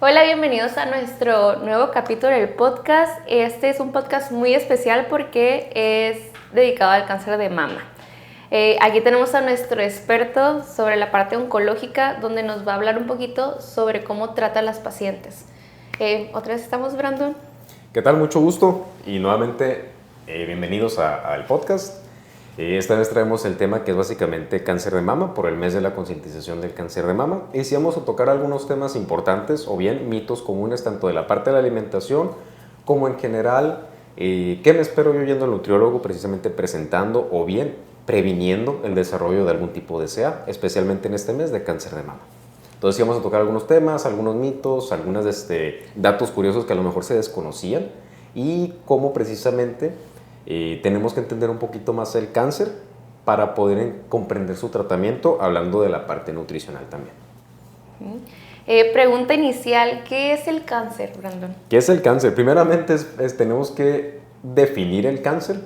Hola, bienvenidos a nuestro nuevo capítulo del podcast. Este es un podcast muy especial porque es dedicado al cáncer de mama. Aquí tenemos a nuestro experto sobre la parte oncológica, donde nos va a hablar un poquito sobre cómo trata a las pacientes. Otra vez estamos, Brandon. ¿Qué tal? Mucho gusto y nuevamente bienvenidos al podcast. Esta vez traemos el tema que es básicamente cáncer de mama por el mes de la concientización del cáncer de mama. Y si vamos a tocar algunos temas importantes o bien mitos comunes tanto de la parte de la alimentación como en general, ¿qué me espero yo yendo al nutriólogo precisamente presentando o bien previniendo el desarrollo de algún tipo de CA, especialmente en este mes de cáncer de mama? Entonces vamos a tocar algunos temas, algunos mitos, algunos datos curiosos que a lo mejor se desconocían y cómo precisamente tenemos que entender un poquito más el cáncer para poder comprender su tratamiento, hablando de la parte nutricional también. Pregunta inicial, ¿qué es el cáncer, Brandon? ¿Qué es el cáncer? Primeramente tenemos que definir el cáncer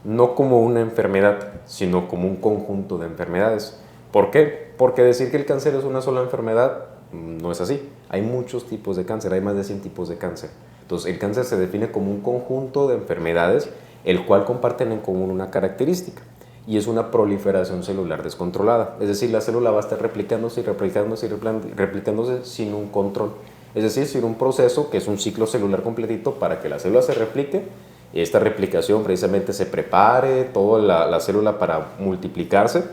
no como una enfermedad, sino como un conjunto de enfermedades. ¿Por qué? Porque decir que el cáncer es una sola enfermedad no es así. Hay muchos tipos de cáncer, hay más de 100 tipos de cáncer. Entonces el cáncer se define como un conjunto de enfermedades el cual comparten en común una característica y es una proliferación celular descontrolada. Es decir, la célula va a estar replicándose y replicándose y replicándose sin un control. Es decir, sin un proceso que es un ciclo celular completito para que la célula se replique y esta replicación precisamente se prepare toda la célula para multiplicarse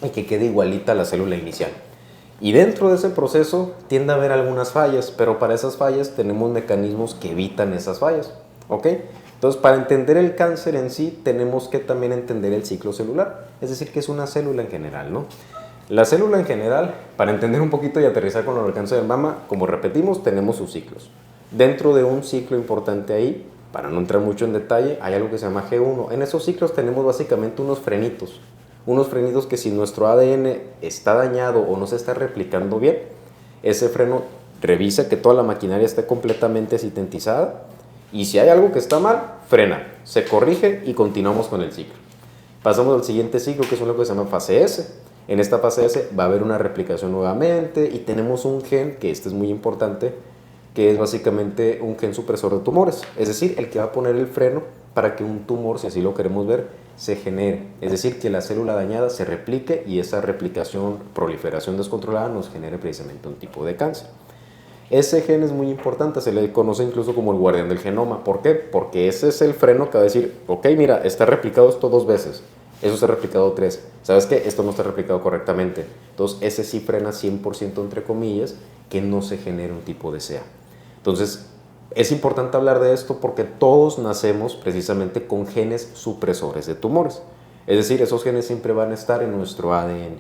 y que quede igualita a la célula inicial. Y dentro de ese proceso tiende a haber algunas fallas, pero para esas fallas tenemos mecanismos que evitan esas fallas. ¿Ok? Entonces, para entender el cáncer en sí, tenemos que también entender el ciclo celular, es decir, que es una célula en general, ¿no? La célula en general, para entender un poquito y aterrizar con el cáncer de mama, como repetimos, tenemos sus ciclos. Dentro de un ciclo importante ahí, para no entrar mucho en detalle, hay algo que se llama G1. En esos ciclos tenemos básicamente unos frenitos que si nuestro ADN está dañado o no se está replicando bien, ese freno revisa que toda la maquinaria esté completamente sintetizada y si hay algo que está mal, frena, se corrige y continuamos con el ciclo. Pasamos al siguiente ciclo, que es lo que se llama fase S. En esta fase S va a haber una replicación nuevamente y tenemos un gen, que este es muy importante, que es básicamente un gen supresor de tumores. Es decir, el que va a poner el freno para que un tumor, si así lo queremos ver, se genere. Es decir, que la célula dañada se replique y esa replicación, proliferación descontrolada nos genere precisamente un tipo de cáncer. Ese gen es muy importante, se le conoce incluso como el guardián del genoma. ¿Por qué? Porque ese es el freno que va a decir, ok, mira, está replicado esto 2 veces, eso está replicado 3. ¿Sabes qué? Esto no está replicado correctamente. Entonces, ese sí frena 100% entre comillas que no se genere un tipo de CA. Entonces, es importante hablar de esto porque todos nacemos precisamente con genes supresores de tumores. Es decir, esos genes siempre van a estar en nuestro ADN.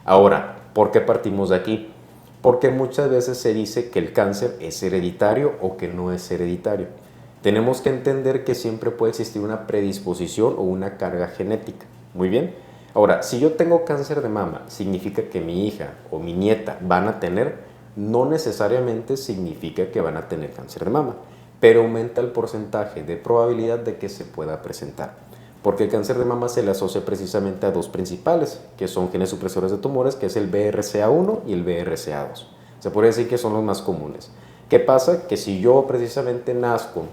Ahora, ¿por qué partimos de aquí? Porque muchas veces se dice que el cáncer es hereditario o que no es hereditario. Tenemos que entender que siempre puede existir una predisposición o una carga genética. Muy bien. Ahora, si yo tengo cáncer de mama, ¿significa que mi hija o mi nieta van a tener? No necesariamente significa que van a tener cáncer de mama, pero aumenta el porcentaje de probabilidad de que se pueda presentar. Porque el cáncer de mama se le asocia precisamente a dos principales, que son genes supresores de tumores, que es el BRCA1 y el BRCA2. Se podría decir que son los más comunes. ¿Qué pasa? Que si yo precisamente nazco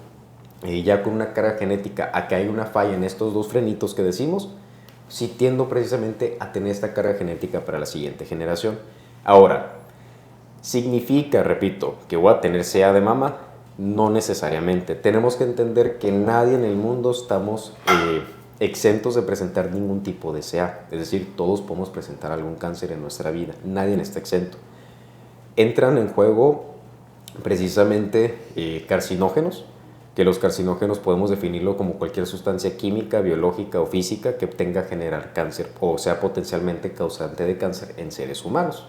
ya con una carga genética a que hay una falla en estos dos frenitos que decimos, sí tiendo precisamente a tener esta carga genética para la siguiente generación. Ahora, ¿significa, repito, que voy a tener CA de mama? No necesariamente. Tenemos que entender que nadie en el mundo estamos exentos de presentar ningún tipo de CA. Es decir, todos podemos presentar algún cáncer en nuestra vida. Nadie está exento. Entran en juego precisamente carcinógenos, que los carcinógenos podemos definirlo como cualquier sustancia química, biológica o física que tenga a generar cáncer o sea potencialmente causante de cáncer en seres humanos.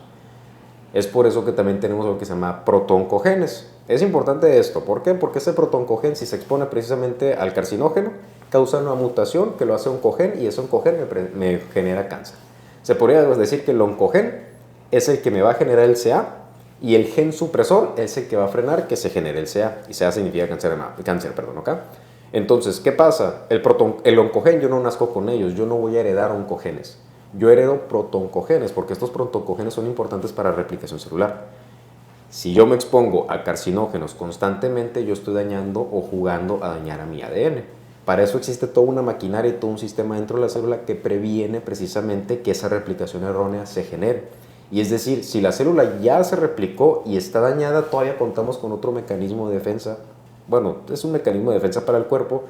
Es por eso que también tenemos lo que se llama protoncogenes. Es importante esto, ¿por qué? Porque ese protoncogen, si se expone precisamente al carcinógeno, causa una mutación que lo hace oncogen y ese oncogen me genera cáncer. Se podría decir que el oncogen es el que me va a generar el CA y el gen supresor es el que va a frenar que se genere el CA. Y CA significa cáncer, ¿ok? Entonces, ¿qué pasa? El oncogen yo no nazco con ellos, yo no voy a heredar oncogenes. Yo heredo protoncogenes porque estos protoncogenes son importantes para la replicación celular. Si yo me expongo a carcinógenos constantemente, yo estoy dañando o jugando a dañar a mi ADN. Para eso existe toda una maquinaria y todo un sistema dentro de la célula que previene precisamente que esa replicación errónea se genere. Y es decir, si la célula ya se replicó y está dañada, todavía contamos con otro mecanismo de defensa. Bueno, es un mecanismo de defensa para el cuerpo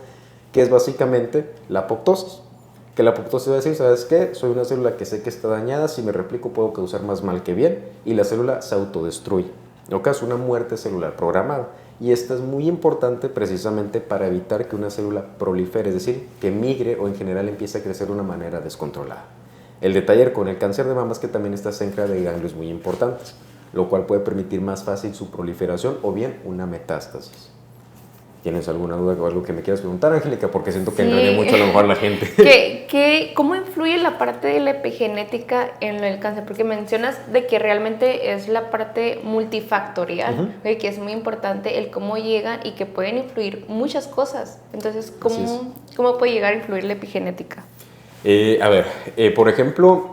que es básicamente la apoptosis. Que la apoptosis va a decir, ¿sabes qué? Soy una célula que sé que está dañada, si me replico puedo causar más mal que bien, y la célula se autodestruye. ¿No? Es una muerte celular programada. Y esta es muy importante precisamente para evitar que una célula prolifere, es decir, que migre o en general empiece a crecer de una manera descontrolada. El detalle con el cáncer de mama es que también está cerca de ganglios muy importantes, lo cual puede permitir más fácil su proliferación o bien una metástasis. ¿Tienes alguna duda o algo que me quieras preguntar, Angélica? Porque siento que engañé mucho a lo mejor a la gente. ¿Cómo influye la parte de la epigenética en el cáncer? Porque mencionas de que realmente es la parte multifactorial, que es muy importante el cómo llegan y que pueden influir muchas cosas. Entonces, ¿cómo puede llegar a influir la epigenética? Por ejemplo,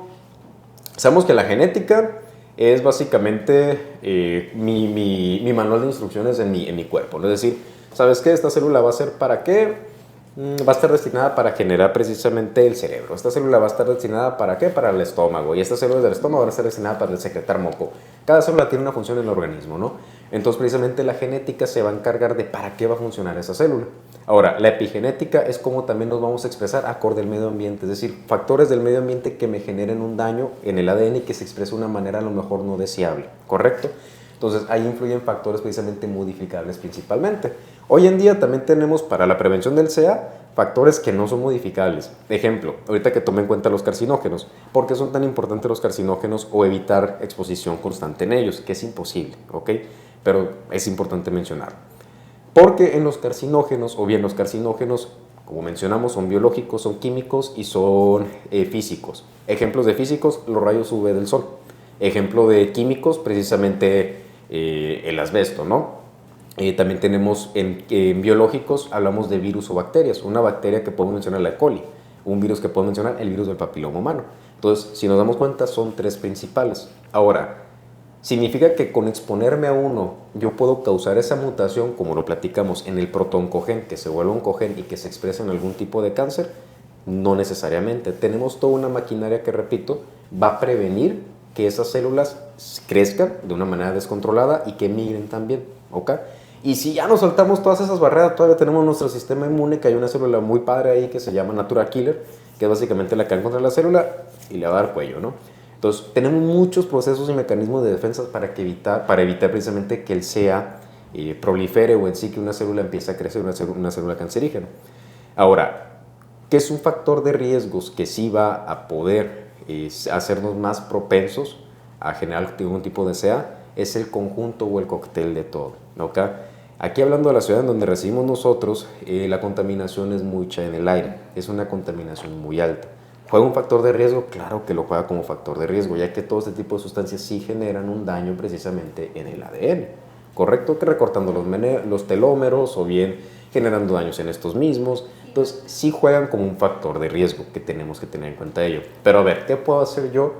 sabemos que la genética es básicamente mi manual de instrucciones en mi cuerpo, ¿no? Es decir, ¿sabes qué? Esta célula va a ser para qué? Va a estar destinada para generar precisamente el cerebro. Esta célula va a estar destinada para qué? Para el estómago. Y estas células del estómago van a estar destinadas para secretar moco. Cada célula tiene una función en el organismo, ¿no? Entonces, precisamente la genética se va a encargar de para qué va a funcionar esa célula. Ahora, la epigenética es como también nos vamos a expresar acorde al medio ambiente. Es decir, factores del medio ambiente que me generen un daño en el ADN y que se exprese de una manera a lo mejor no deseable, ¿correcto? Entonces, ahí influyen factores precisamente modificables principalmente. Hoy en día también tenemos para la prevención del CA factores que no son modificables. Ejemplo, ahorita que tome en cuenta los carcinógenos. ¿Por qué son tan importantes los carcinógenos o evitar exposición constante en ellos? Que es imposible, ¿ok? Pero es importante mencionarlo. Porque en los carcinógenos, o bien los carcinógenos, como mencionamos, son biológicos, son químicos y son físicos. Ejemplos de físicos, los rayos UV del sol. Ejemplo de químicos, precisamente el asbesto, ¿no? También tenemos en biológicos, hablamos de virus o bacterias. Una bacteria que podemos mencionar, la E. coli. Un virus que podemos mencionar, el virus del papiloma humano. Entonces, si nos damos cuenta, son tres principales. Ahora, significa que con exponerme a uno, yo puedo causar esa mutación, como lo platicamos, en el protooncogen, que se vuelva oncogen y que se expresa en algún tipo de cáncer. No necesariamente. Tenemos toda una maquinaria que, repito, va a prevenir que esas células crezcan de una manera descontrolada y que migren también, ¿ok? Y si ya nos saltamos todas esas barreras, todavía tenemos nuestro sistema inmune, que hay una célula muy padre ahí que se llama natural killer, que es básicamente la que va contra la célula y le va a dar cuello, ¿no? Entonces, tenemos muchos procesos y mecanismos de defensa para evitar precisamente que el CA prolifere o en sí que una célula empiece a crecer, una célula cancerígena. Ahora, ¿qué es un factor de riesgos que sí va a poder hacernos más propensos a generar algún tipo de CA? Es el conjunto o el cóctel de todo, ¿ok? Aquí hablando de la ciudad en donde residimos nosotros, la contaminación es mucha en el aire, es una contaminación muy alta. ¿Juega un factor de riesgo? Claro que lo juega como factor de riesgo, ya que todo este tipo de sustancias sí generan un daño precisamente en el ADN, ¿correcto? Que recortando los telómeros o bien generando daños en estos mismos. Entonces, sí juegan como un factor de riesgo que tenemos que tener en cuenta ello. Pero a ver, ¿qué puedo hacer yo?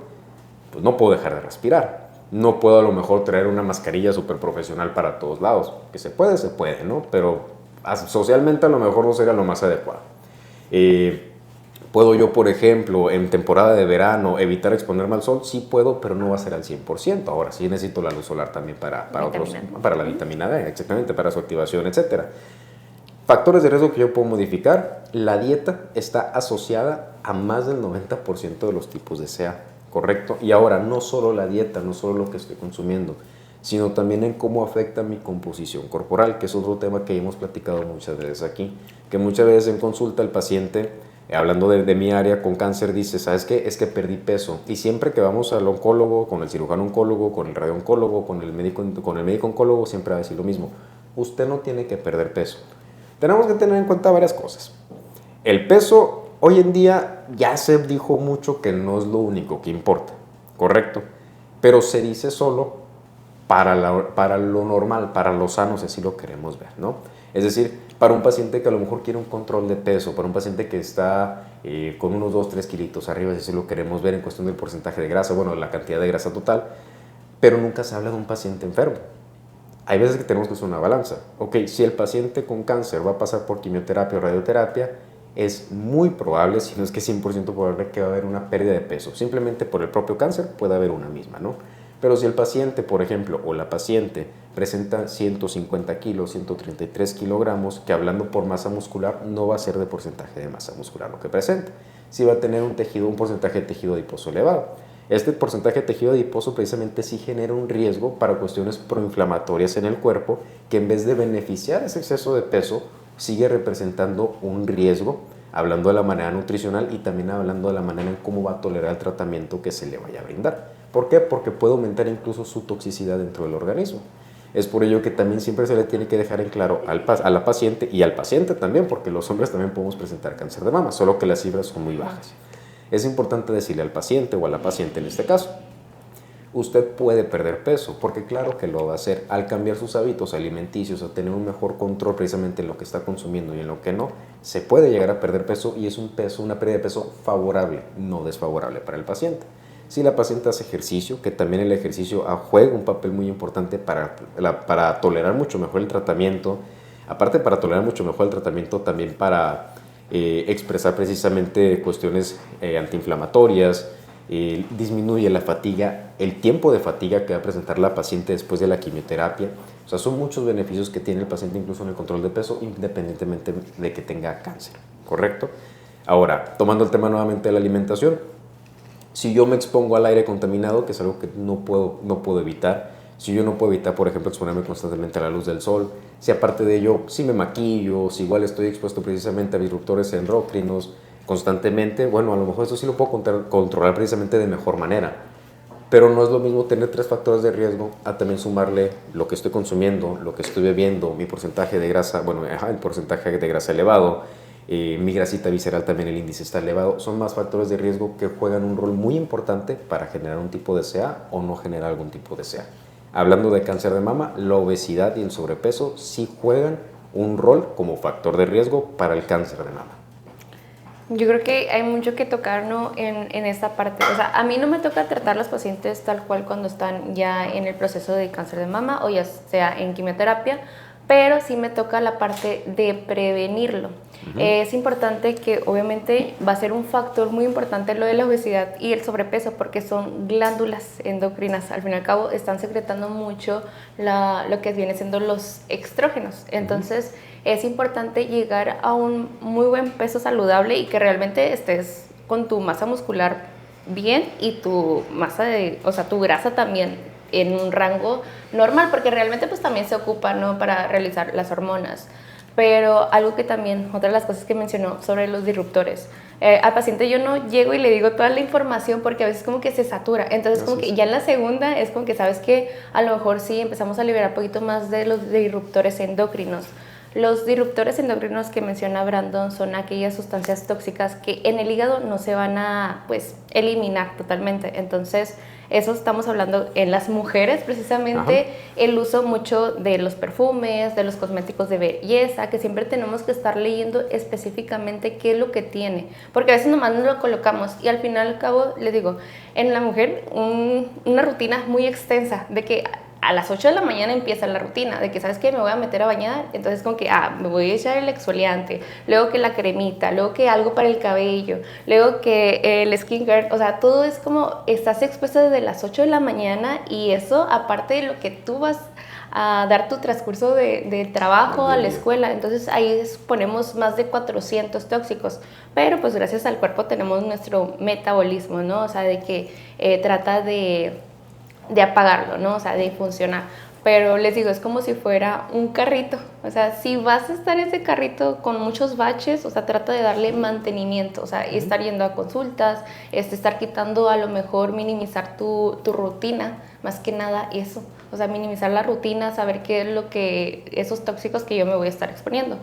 Pues no puedo dejar de respirar. No puedo a lo mejor traer una mascarilla súper profesional para todos lados. Que se puede, ¿no? Pero socialmente a lo mejor no sería lo más adecuado. ¿Puedo yo, por ejemplo, en temporada de verano evitar exponerme al sol? Sí puedo, pero no va a ser al 100%. Ahora sí necesito la luz solar también para la vitamina D, exactamente, para su activación, etc. Factores de riesgo que yo puedo modificar. La dieta está asociada a más del 90% de los tipos de CA, ¿correcto? Y ahora, no solo la dieta, no solo lo que estoy consumiendo, sino también en cómo afecta mi composición corporal, que es otro tema que hemos platicado muchas veces aquí, que muchas veces en consulta el paciente, hablando de mi área con cáncer, dice, ¿sabes qué? Es que perdí peso. Y siempre que vamos al oncólogo, con el cirujano oncólogo, con el radiooncólogo, con el médico oncólogo, siempre va a decir lo mismo. Usted no tiene que perder peso. Tenemos que tener en cuenta varias cosas. El peso, hoy en día, ya se dijo mucho que no es lo único que importa, ¿correcto? Pero se dice solo para lo normal, para lo sano, si así lo queremos ver, ¿no? Es decir, para un paciente que a lo mejor quiere un control de peso, para un paciente que está con unos 2-3 kilitos arriba, si así lo queremos ver en cuestión del porcentaje de grasa, bueno, la cantidad de grasa total, pero nunca se habla de un paciente enfermo. hay veces que tenemos que usar una balanza. Ok, si el paciente con cáncer va a pasar por quimioterapia o radioterapia, es muy probable, si no es que 100% probable, que va a haber una pérdida de peso. Simplemente por el propio cáncer puede haber una misma, ¿no? Pero si el paciente, por ejemplo, o la paciente presenta 150 kilos, 133 kilogramos, que hablando por masa muscular no va a ser de porcentaje de masa muscular lo que presenta. Sí va a tener un porcentaje de tejido adiposo elevado. Este porcentaje de tejido adiposo precisamente sí genera un riesgo para cuestiones proinflamatorias en el cuerpo, que en vez de beneficiar ese exceso de peso, sigue representando un riesgo, hablando de la manera nutricional y también hablando de la manera en cómo va a tolerar el tratamiento que se le vaya a brindar. ¿Por qué? Porque puede aumentar incluso su toxicidad dentro del organismo. Es por ello que también siempre se le tiene que dejar en claro a la paciente y al paciente también, porque los hombres también podemos presentar cáncer de mama, solo que las cifras son muy bajas. Es importante decirle al paciente o a la paciente en este caso, usted puede perder peso, porque claro que lo va a hacer al cambiar sus hábitos alimenticios, a tener un mejor control precisamente en lo que está consumiendo y en lo que no, se puede llegar a perder peso y es una pérdida de peso favorable, no desfavorable para el paciente. Si la paciente hace ejercicio, que también el ejercicio juega un papel muy importante para tolerar mucho mejor el tratamiento, aparte para tolerar mucho mejor el tratamiento, también para expresar precisamente cuestiones antiinflamatorias, disminuye la fatiga, el tiempo de fatiga que va a presentar la paciente después de la quimioterapia. O sea, son muchos beneficios que tiene el paciente incluso en el control de peso, independientemente de que tenga cáncer, ¿correcto? Ahora, tomando el tema nuevamente de la alimentación, si yo me expongo al aire contaminado, que es algo que no puedo evitar, si yo no puedo evitar, por ejemplo, exponerme constantemente a la luz del sol, si aparte de ello, si me maquillo, si igual estoy expuesto precisamente a disruptores endocrinos constantemente, bueno, a lo mejor eso sí lo puedo controlar precisamente de mejor manera. Pero no es lo mismo tener 3 factores de riesgo a también sumarle lo que estoy consumiendo, lo que estoy bebiendo, mi porcentaje de grasa, el porcentaje de grasa elevado, mi grasita visceral también el índice está elevado. Son más factores de riesgo que juegan un rol muy importante para generar un tipo de CA o no generar algún tipo de CA. Hablando de cáncer de mama, la obesidad y el sobrepeso sí juegan un rol como factor de riesgo para el cáncer de mama. Yo creo que hay mucho que tocar, ¿no? en esta parte. O sea, a mí no me toca tratar a los pacientes tal cual cuando están ya en el proceso de cáncer de mama o ya sea en quimioterapia, pero sí me toca la parte de prevenirlo. Es importante que obviamente va a ser un factor muy importante lo de la obesidad y el sobrepeso, porque son glándulas endocrinas, al fin y al cabo están secretando mucho lo que viene siendo los estrógenos. Entonces es importante llegar a un muy buen peso saludable y que realmente estés con tu masa muscular bien y tu tu grasa también en un rango normal, porque realmente pues también se ocupa, ¿no?, para realizar las hormonas. Pero algo que también, otra de las cosas que mencionó sobre los disruptores, al paciente yo no llego y le digo toda la información porque a veces como que se satura, entonces como que ya en la segunda es como que sabes que a lo mejor sí empezamos a liberar un poquito más de los disruptores endocrinos. Los disruptores endocrinos que menciona Brandon son aquellas sustancias tóxicas que en el hígado no se van a eliminar totalmente. Entonces, eso estamos hablando en las mujeres precisamente. Ajá. El uso mucho de los perfumes, de los cosméticos de belleza, que siempre tenemos que estar leyendo específicamente qué es lo que tiene, porque a veces nomás nos lo colocamos y al final al cabo, les digo, en la mujer una rutina muy extensa de que a las 8 de la mañana empieza la rutina de que, ¿sabes qué? Me voy a meter a bañar, entonces como que, me voy a echar el exfoliante, luego que la cremita, luego que algo para el cabello, luego que el skincare, o sea, todo es como, estás expuesta desde las 8 de la mañana y eso, aparte de lo que tú vas a dar tu transcurso de trabajo a la escuela, entonces ahí ponemos más de 400 tóxicos, pero pues gracias al cuerpo tenemos nuestro metabolismo, ¿no? O sea, de que trata de apagarlo, ¿no? O sea, de funcionar. Pero les digo, es como si fuera un carrito. O sea, si vas a estar en ese carrito con muchos baches, o sea, trata de darle mantenimiento. O sea, estar yendo a consultas, estar quitando, a lo mejor minimizar tu rutina, más que nada eso. O sea, minimizar la rutina, saber qué es lo que, esos tóxicos que yo me voy a estar exponiendo.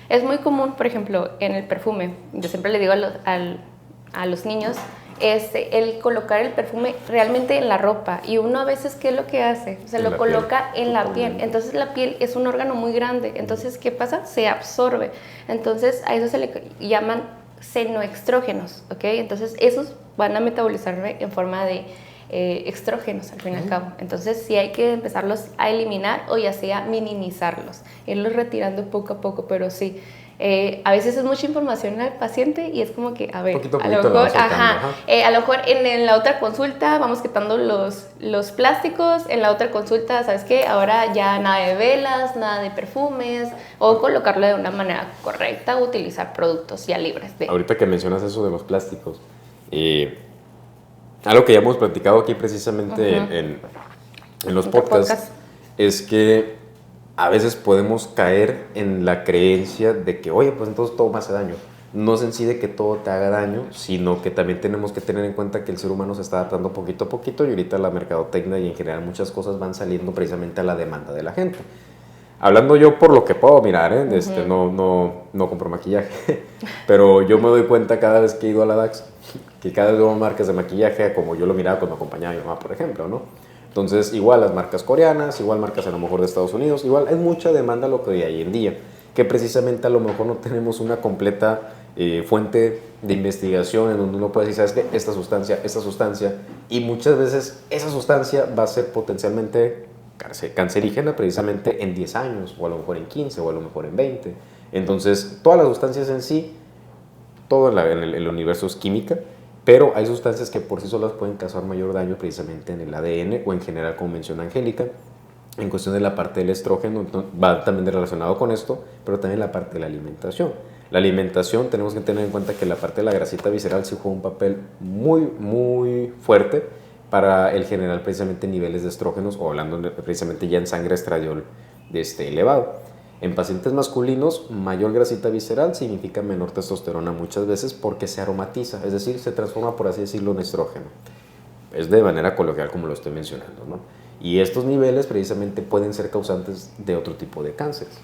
Es muy común, por ejemplo, en el perfume. Yo siempre le digo a los niños, el colocar el perfume realmente en la ropa, y uno a veces, ¿qué es lo que hace? Se lo coloca en la piel, entonces la piel es un órgano muy grande, entonces ¿qué pasa? Se absorbe, entonces a eso se le llaman senoestrógenos, ¿ok? Entonces esos van a metabolizarse en forma de estrógenos al fin y al cabo. Entonces sí hay que empezarlos a eliminar o ya sea minimizarlos, irlos retirando poco a poco, pero sí. A veces es mucha información al paciente y es como que, a ver, Poquito a a lo poquito la mejor, vas soltando, a lo mejor en la otra consulta vamos quitando los plásticos, en la otra consulta, ¿sabes qué? Ahora ya nada de velas, nada de perfumes, o colocarlo de una manera correcta, utilizar productos ya libres de... Ahorita que mencionas eso de los plásticos, algo que ya hemos platicado aquí precisamente en los podcasts, es que a veces podemos caer en la creencia de que, oye, pues entonces todo me hace daño. No es en sí de que todo te haga daño, sino que también tenemos que tener en cuenta que el ser humano se está adaptando poquito a poquito y ahorita la mercadotecnia y en general muchas cosas van saliendo precisamente a la demanda de la gente. Hablando yo por lo que puedo mirar, no compro maquillaje, pero yo me doy cuenta cada vez que he ido a la DAX que cada vez veo marcas de maquillaje como yo lo miraba cuando acompañaba a mi mamá, por ejemplo, ¿no? Entonces, igual las marcas coreanas, igual marcas a lo mejor de Estados Unidos, igual hay mucha demanda lo que hay hoy en día, que precisamente a lo mejor no tenemos una completa fuente de investigación en donde uno puede decir, ¿sabes qué? Esta sustancia, y muchas veces esa sustancia va a ser potencialmente cancerígena precisamente en 10 años, o a lo mejor en 15, o a lo mejor en 20. Entonces, todas las sustancias en sí, todo en el universo es química, pero hay sustancias que por sí solas pueden causar mayor daño precisamente en el ADN o en general, como menciona Angélica, en cuestión de la parte del estrógeno, va también relacionado con esto, pero también la parte de la alimentación. La alimentación, tenemos que tener en cuenta que la parte de la grasita visceral sí juega un papel muy, muy fuerte para el generar precisamente niveles de estrógenos, o hablando precisamente ya en sangre estradiol elevado. En pacientes masculinos, mayor grasita visceral significa menor testosterona muchas veces porque se aromatiza, es decir, se transforma, por así decirlo, en estrógeno. Es de manera coloquial como lo estoy mencionando, ¿no? Y estos niveles precisamente pueden ser causantes de otro tipo de cánceres.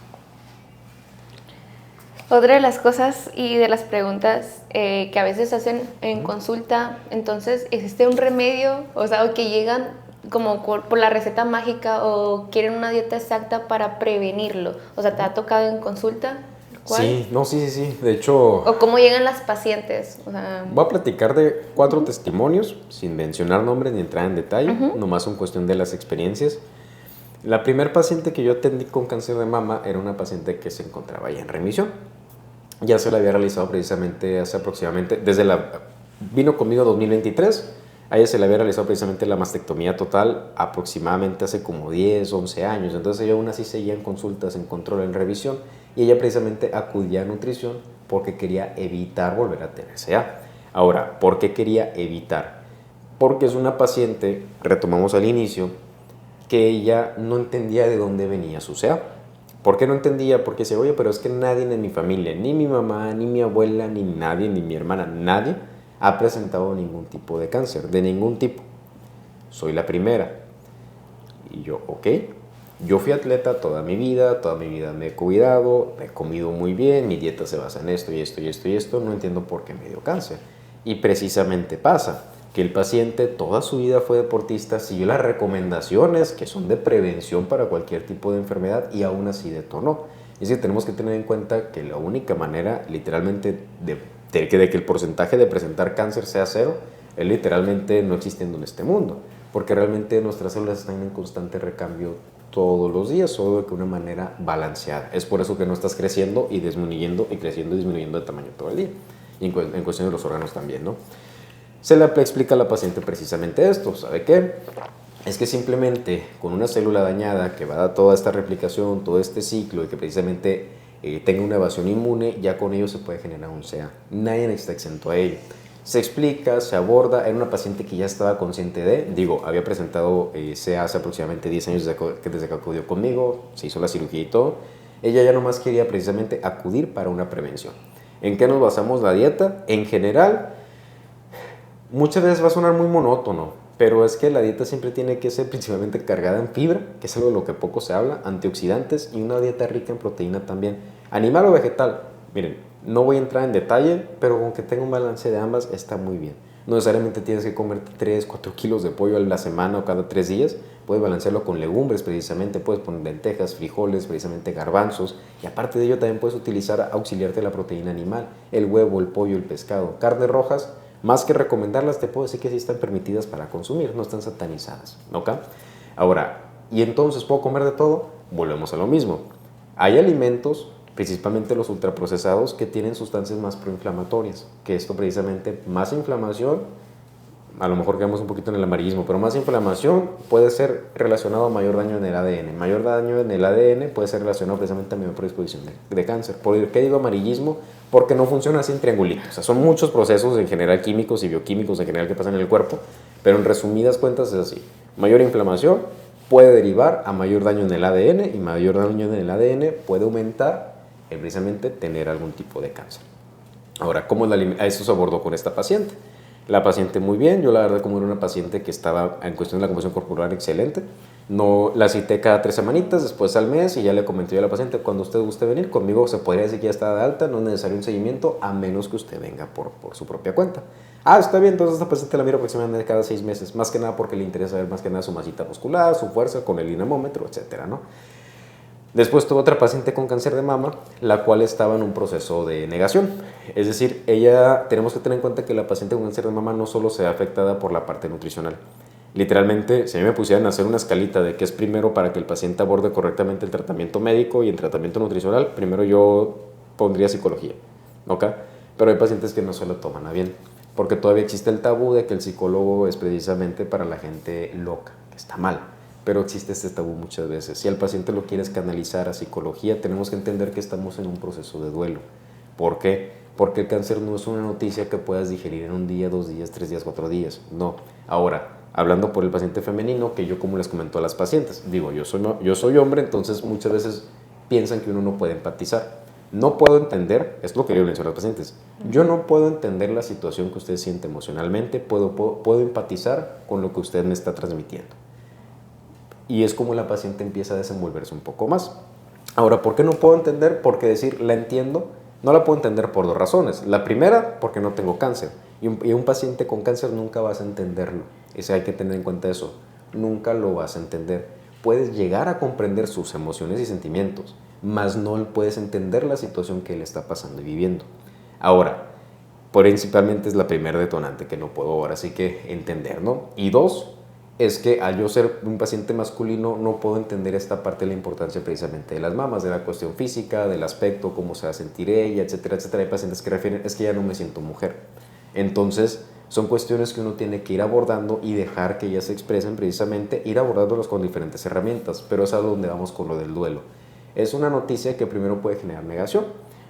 Otra de las cosas y de las preguntas que a veces hacen en consulta, entonces, ¿existe un remedio? O sea, o que llegan como por la receta mágica o quieren una dieta exacta para prevenirlo. O sea, ¿te ha tocado en consulta? ¿Cuál? Sí. De hecho... ¿O cómo llegan las pacientes? O sea, voy a platicar de 4 testimonios, sin mencionar nombres ni entrar en detalle, nomás en cuestión de las experiencias. La primer paciente que yo atendí con cáncer de mama era una paciente que se encontraba ya en remisión. Ya se la había realizado precisamente hace aproximadamente, vino conmigo en 2023, a ella se le había realizado precisamente la mastectomía total aproximadamente hace como 10, 11 años. Entonces ella aún así seguía en consultas, en control, en revisión, y ella precisamente acudía a nutrición porque quería evitar volver a tener CA. Ahora, ¿por qué quería evitar? Porque es una paciente, retomamos al inicio, que ella no entendía de dónde venía su CA. ¿Por qué no entendía? Porque decía, oye, pero es que nadie en mi familia, ni mi mamá, ni mi abuela, ni nadie, ni mi hermana, nadie ha presentado ningún tipo de cáncer, de ningún tipo. Soy la primera. Y yo, ok, yo fui atleta toda mi vida me he cuidado, he comido muy bien, mi dieta se basa en esto y esto y esto y esto, no entiendo por qué me dio cáncer. Y precisamente pasa que el paciente toda su vida fue deportista, siguió las recomendaciones que son de prevención para cualquier tipo de enfermedad y aún así detonó. Es que tenemos que tener en cuenta que la única manera literalmente de que el porcentaje de presentar cáncer sea 0 es literalmente no existiendo en este mundo, porque realmente nuestras células están en constante recambio todos los días, solo de una manera balanceada. Es por eso que no estás creciendo y disminuyendo y creciendo y disminuyendo de tamaño todo el día, y en cuestión de los órganos también, ¿no? Se le explica a la paciente precisamente esto, ¿sabe qué? Es que simplemente con una célula dañada que va a dar toda esta replicación, todo este ciclo y que precisamente tenga una evasión inmune, ya con ello se puede generar un CA. Nadie está exento a ello. Se explica, se aborda, era una paciente que ya estaba consciente había presentado CA hace aproximadamente 10 años desde que acudió conmigo, se hizo la cirugía y todo. Ella ya nomás quería precisamente acudir para una prevención. ¿En qué nos basamos la dieta? En general, muchas veces va a sonar muy monótono, pero es que la dieta siempre tiene que ser principalmente cargada en fibra, que es algo de lo que poco se habla, antioxidantes y una dieta rica en proteína también, animal o vegetal. Miren, no voy a entrar en detalle, pero con que tenga un balance de ambas está muy bien. No necesariamente tienes que comer 3, 4 kilos de pollo a la semana o cada 3 días, puedes balancearlo con legumbres precisamente, puedes poner lentejas, frijoles, precisamente garbanzos, y aparte de ello también puedes utilizar auxiliarte la proteína animal, el huevo, el pollo, el pescado, carnes rojas. Más que recomendarlas, te puedo decir que sí están permitidas para consumir, no están satanizadas, ¿ok? Ahora, ¿y entonces puedo comer de todo? Volvemos a lo mismo. Hay alimentos, principalmente los ultraprocesados, que tienen sustancias más proinflamatorias, que esto precisamente, más inflamación, a lo mejor quedamos un poquito en el amarillismo, pero más inflamación puede ser relacionado a mayor daño en el ADN. Mayor daño en el ADN puede ser relacionado precisamente a mayor predisposición de cáncer. ¿Por qué digo amarillismo? Porque no funciona así en triangulitos. O sea, son muchos procesos en general químicos y bioquímicos en general que pasan en el cuerpo, pero en resumidas cuentas es así. Mayor inflamación puede derivar a mayor daño en el ADN y mayor daño en el ADN puede aumentar precisamente tener algún tipo de cáncer. Ahora, ¿cómo eso se abordó con esta paciente? La paciente muy bien, yo la verdad como era una paciente que estaba en cuestión de la composición corporal excelente, no la cité cada 3 semanitas, después al mes y ya le comenté yo a la paciente, cuando usted guste venir, conmigo se podría decir que ya está de alta, no es necesario un seguimiento a menos que usted venga por su propia cuenta. Ah, está bien, entonces esta paciente la miro aproximadamente cada 6 meses, más que nada porque le interesa ver más que nada su masita muscular, su fuerza con el dinamómetro, etcétera, ¿no? Después tuvo otra paciente con cáncer de mama, la cual estaba en un proceso de negación. Es decir, tenemos que tener en cuenta que la paciente con cáncer de mama no solo se ve afectada por la parte nutricional. Literalmente, si a mí me pusieran a hacer una escalita de qué es primero para que el paciente aborde correctamente el tratamiento médico y el tratamiento nutricional, primero yo pondría psicología, ¿ok? Pero hay pacientes que no se lo toman a bien, porque todavía existe el tabú de que el psicólogo es precisamente para la gente loca, que está mal. Pero existe este tabú muchas veces. Si al paciente lo quieres canalizar a psicología, tenemos que entender que estamos en un proceso de duelo. ¿Por qué? Porque el cáncer no es una noticia que puedas digerir en un día, 2 días, 3 días, 4 días. No. Ahora, hablando por el paciente femenino, que yo como les comento a las pacientes, digo, yo soy hombre, entonces muchas veces piensan que uno no puede empatizar. No puedo entender, es lo que yo le menciono a los pacientes, yo no puedo entender la situación que usted siente emocionalmente, puedo empatizar con lo que usted me está transmitiendo. Y es como la paciente empieza a desenvolverse un poco más. Ahora, ¿por qué no puedo entender? Porque decir la entiendo, no la puedo entender por 2 razones. La primera, porque no tengo cáncer. Y un paciente con cáncer nunca vas a entenderlo. Hay que tener en cuenta eso. Nunca lo vas a entender. Puedes llegar a comprender sus emociones y sentimientos, mas no puedes entender la situación que él está pasando y viviendo. Ahora, principalmente es la primera detonante que no puedo ahora sí que entender, ¿no? Y 2, es que al yo ser un paciente masculino no puedo entender esta parte de la importancia precisamente de las mamas, de la cuestión física, del aspecto, cómo se va a sentir ella, etcétera, etcétera. Hay pacientes que refieren, es que ya no me siento mujer. Entonces, son cuestiones que uno tiene que ir abordando y dejar que ellas se expresen precisamente, ir abordándolos con diferentes herramientas, pero es a donde vamos con lo del duelo. Es una noticia que primero puede generar negación.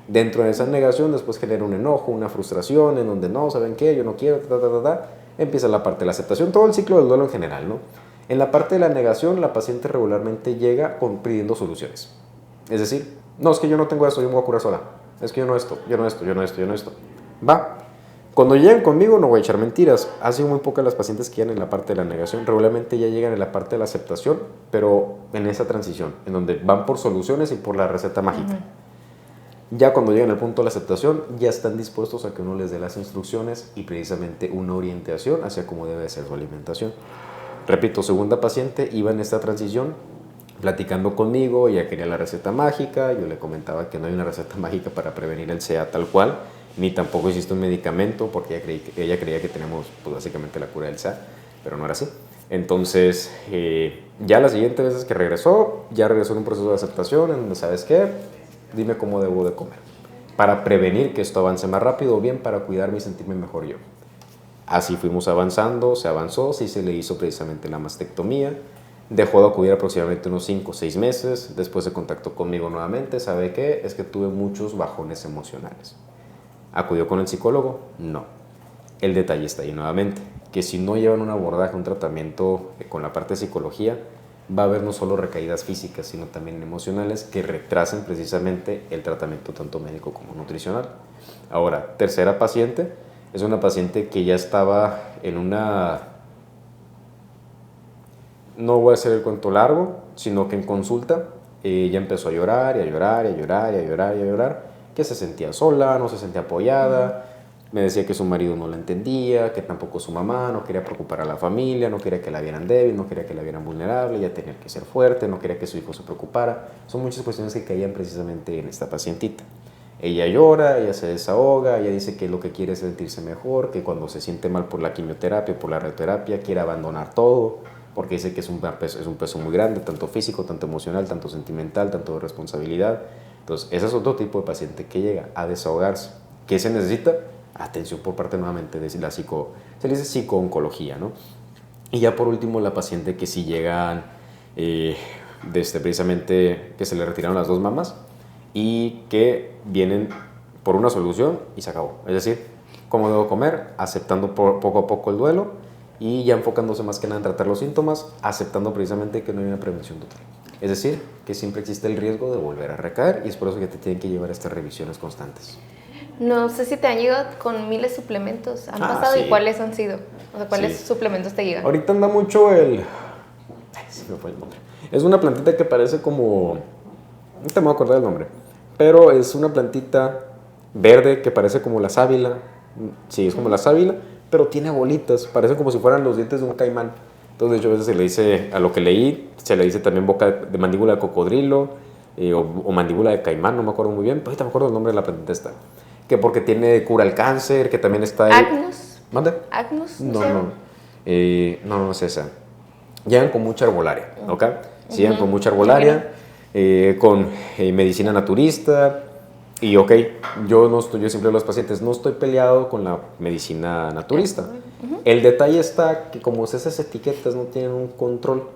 Dentro de esa negación después genera un enojo, una frustración, en donde no, ¿saben qué? Yo no quiero, empieza la parte de la aceptación, todo el ciclo del duelo en general, ¿no? En la parte de la negación, la paciente regularmente llega pidiendo soluciones. Es decir, no, es que yo no tengo esto, yo me voy a curar sola. Es que yo no esto. Va. Cuando llegan conmigo no voy a echar mentiras. Ha sido muy pocas las pacientes que llegan en la parte de la negación. Regularmente ya llegan en la parte de la aceptación, pero en esa transición, en donde van por soluciones y por la receta mágica. Ya cuando llegan al punto de la aceptación, ya están dispuestos a que uno les dé las instrucciones y precisamente una orientación hacia cómo debe ser su alimentación. Repito, segunda paciente iba en esta transición platicando conmigo, ella quería la receta mágica, yo le comentaba que no hay una receta mágica para prevenir el SEA tal cual, ni tampoco existe un medicamento porque ella creía que tenemos pues, básicamente la cura del SEA, pero no era así. Entonces, ya las siguientes veces que regresó, ya regresó en un proceso de aceptación en donde, ¿sabes qué? Dime cómo debo de comer, para prevenir que esto avance más rápido o bien para cuidarme y sentirme mejor yo. Así fuimos avanzando, se avanzó, sí se le hizo precisamente la mastectomía, dejó de acudir aproximadamente unos 5 o 6 meses, después se contactó conmigo nuevamente, ¿sabe qué? Es que tuve muchos bajones emocionales. ¿Acudió con el psicólogo? No. El detalle está ahí nuevamente, que si no llevan un abordaje, un tratamiento con la parte de psicología, va a haber no solo recaídas físicas, sino también emocionales que retrasen precisamente el tratamiento tanto médico como nutricional. Ahora, tercera paciente, es una paciente que ya estaba en una... No voy a hacer el cuento largo, sino que en consulta ya empezó a llorar, que se sentía sola, no se sentía apoyada. Me decía que su marido no la entendía, que tampoco su mamá, no quería preocupar a la familia, no quería que la vieran débil, no quería que la vieran vulnerable, ella tenía que ser fuerte, no quería que su hijo se preocupara. Son muchas cuestiones que caían precisamente en esta pacientita. Ella llora, ella se desahoga, ella dice que lo que quiere es sentirse mejor, que cuando se siente mal por la quimioterapia, por la radioterapia, quiere abandonar todo, porque dice que es un peso muy grande, tanto físico, tanto emocional, tanto sentimental, tanto de responsabilidad. Entonces, ese es otro tipo de paciente que llega a desahogarse. ¿Qué se necesita? Atención por parte nuevamente de la se le dice psicooncología, ¿no? Y ya por último, la paciente que sí llegan precisamente que se le retiraron las dos mamas y que vienen por una solución y se acabó. Es decir, cómo debo comer, aceptando poco a poco el duelo y ya enfocándose más que nada en tratar los síntomas, aceptando precisamente que no hay una prevención total. Es decir, que siempre existe el riesgo de volver a recaer y es por eso que te tienen que llevar a estas revisiones constantes. No sé si te han llegado con miles de suplementos. ¿Han pasado sí. y cuáles han sido? O sea, ¿cuáles suplementos te llegan? Ahorita anda mucho el... Ay, sí me fue el nombre. Es una plantita que parece como... No te me voy a acordar del nombre. Pero es una plantita verde que parece como la sábila. Sí, es como la sábila, pero tiene bolitas. Parece como si fueran los dientes de un caimán. Entonces, yo a veces se le dice, a lo que leí, se le dice también boca de mandíbula de cocodrilo o mandíbula de caimán, no me acuerdo muy bien. Pero ahorita me acuerdo el nombre de la plantita esta. Que porque cura el cáncer, que también está ahí. ¿Agnus? ¿Mande? ¿Agnus? No es esa. Llegan con mucha herbolaria, ¿ok? Sí, llegan con mucha herbolaria, con medicina naturista. Y ok, yo siempre digo a los pacientes, no estoy peleado con la medicina naturista. El detalle está que como esas etiquetas no tienen un control,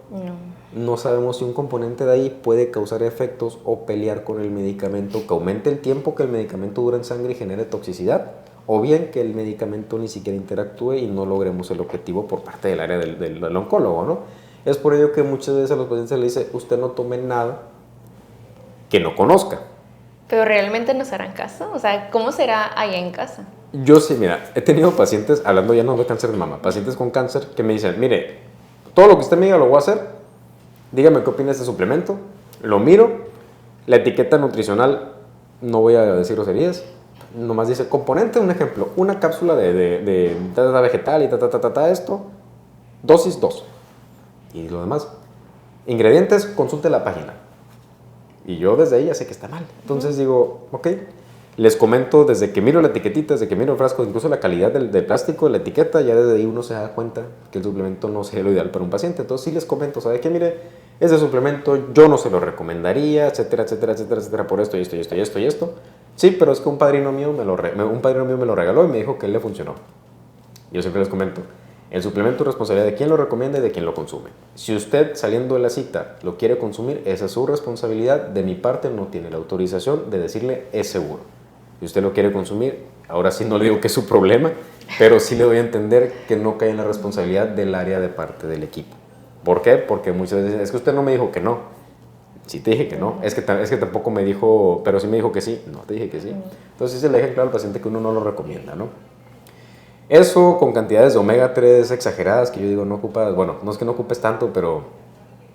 no sabemos si un componente de ahí puede causar efectos o pelear con el medicamento, que aumente el tiempo que el medicamento dura en sangre y genere toxicidad, o bien que el medicamento ni siquiera interactúe y no logremos el objetivo por parte del área del oncólogo, ¿no? Es por ello que muchas veces a los pacientes se les dice, usted no tome nada que no conozca. ¿Pero realmente nos harán caso? O sea, ¿cómo será allá en casa? Yo sí, mira, he tenido pacientes, hablando ya no de cáncer de mama, pacientes con cáncer que me dicen, mire, todo lo que usted me diga lo voy a hacer, dígame qué opina de este suplemento, lo miro, la etiqueta nutricional, no voy a decir groserías, nomás dice componente, un ejemplo, una cápsula de vegetal y esto, dosis 2, y lo demás. Ingredientes, consulte la página. Y yo desde ahí ya sé que está mal. Entonces digo, ok, les comento desde que miro la etiquetita, desde que miro el frasco, incluso la calidad del plástico, la etiqueta, ya desde ahí uno se da cuenta que el suplemento no sería lo ideal para un paciente. Entonces sí les comento, ¿sabe qué? Mire, ese suplemento yo no se lo recomendaría, etcétera, etcétera, etcétera, etcétera, por esto y esto y esto y esto y esto. Sí, pero es que un padrino mío me lo regaló y me dijo que él le funcionó. Yo siempre les comento, el suplemento es responsabilidad de quien lo recomienda y de quien lo consume. Si usted saliendo de la cita lo quiere consumir, esa es su responsabilidad. De mi parte no tiene la autorización de decirle es seguro. Si usted lo quiere consumir, ahora sí no le digo que es su problema, pero sí le doy a entender que no cae en la responsabilidad del área de parte del equipo. ¿Por qué? Porque muchas veces es que usted no me dijo que no. Sí te dije que no, es que tampoco me dijo, pero sí me dijo que sí. No, te dije que sí. Entonces sí se le deja claro al paciente que uno no lo recomienda, ¿no? Eso con cantidades de omega 3 exageradas que yo digo no ocupas, bueno, no es que no ocupes tanto, pero...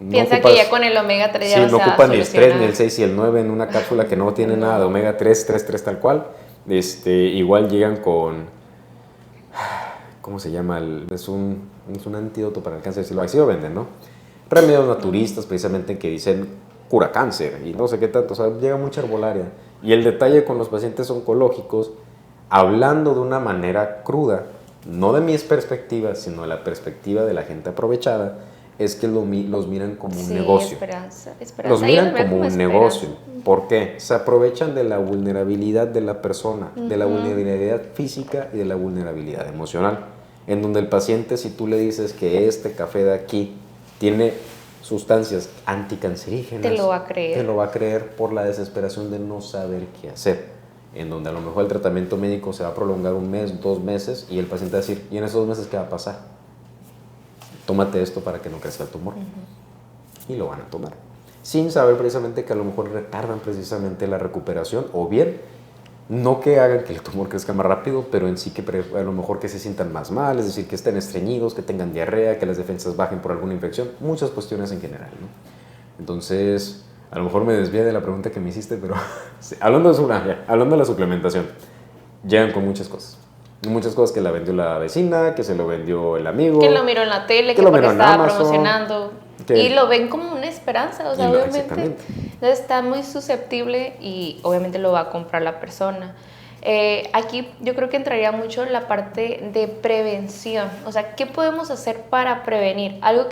No piensa ocupas, que ya con el omega 3 ya sí, no vas a ocupas ni el 3, ni el solucionar. 6 y el 9 en una cápsula que no tiene nada de omega 3, 3 tal cual. Igual llegan con... ¿Cómo se llama? Es un antídoto para el cáncer, así lo venden, ¿no? Remedios naturistas precisamente que dicen cura cáncer y no sé qué tanto, o sea, llega mucha herbolaria. Y el detalle con los pacientes oncológicos, hablando de una manera cruda, no de mi perspectiva, sino de la perspectiva de la gente aprovechada, es que los miran como un negocio. Esperanza. Los miran como un negocio. ¿Por qué? Se aprovechan de la vulnerabilidad de la persona, de la vulnerabilidad física y de la vulnerabilidad emocional. En donde el paciente, si tú le dices que este café de aquí tiene sustancias anticancerígenas, te lo va a creer. Te lo va a creer por la desesperación de no saber qué hacer. En donde a lo mejor el tratamiento médico se va a prolongar 1 mes, 2 meses y el paciente va a decir, ¿y en esos 2 meses qué va a pasar? Tómate esto para que no crezca el tumor. Y lo van a tomar. Sin saber precisamente que a lo mejor retardan precisamente la recuperación o bien, no que hagan que el tumor crezca más rápido, pero en sí que a lo mejor que se sientan más mal, es decir, que estén estreñidos, que tengan diarrea, que las defensas bajen por alguna infección, muchas cuestiones en general, ¿no? Entonces, a lo mejor me desvié de la pregunta que me hiciste, pero sí, hablando de la suplementación, llegan con muchas cosas. Muchas cosas que la vendió la vecina, que se lo vendió el amigo. Que lo miró en la tele, que lo porque miró en estaba Amazon, promocionando. Y lo ven como una esperanza, o sea, obviamente Entonces está muy susceptible y obviamente lo va a comprar la persona. Aquí yo creo que entraría mucho la parte de prevención, o sea, ¿qué podemos hacer para prevenir? Algo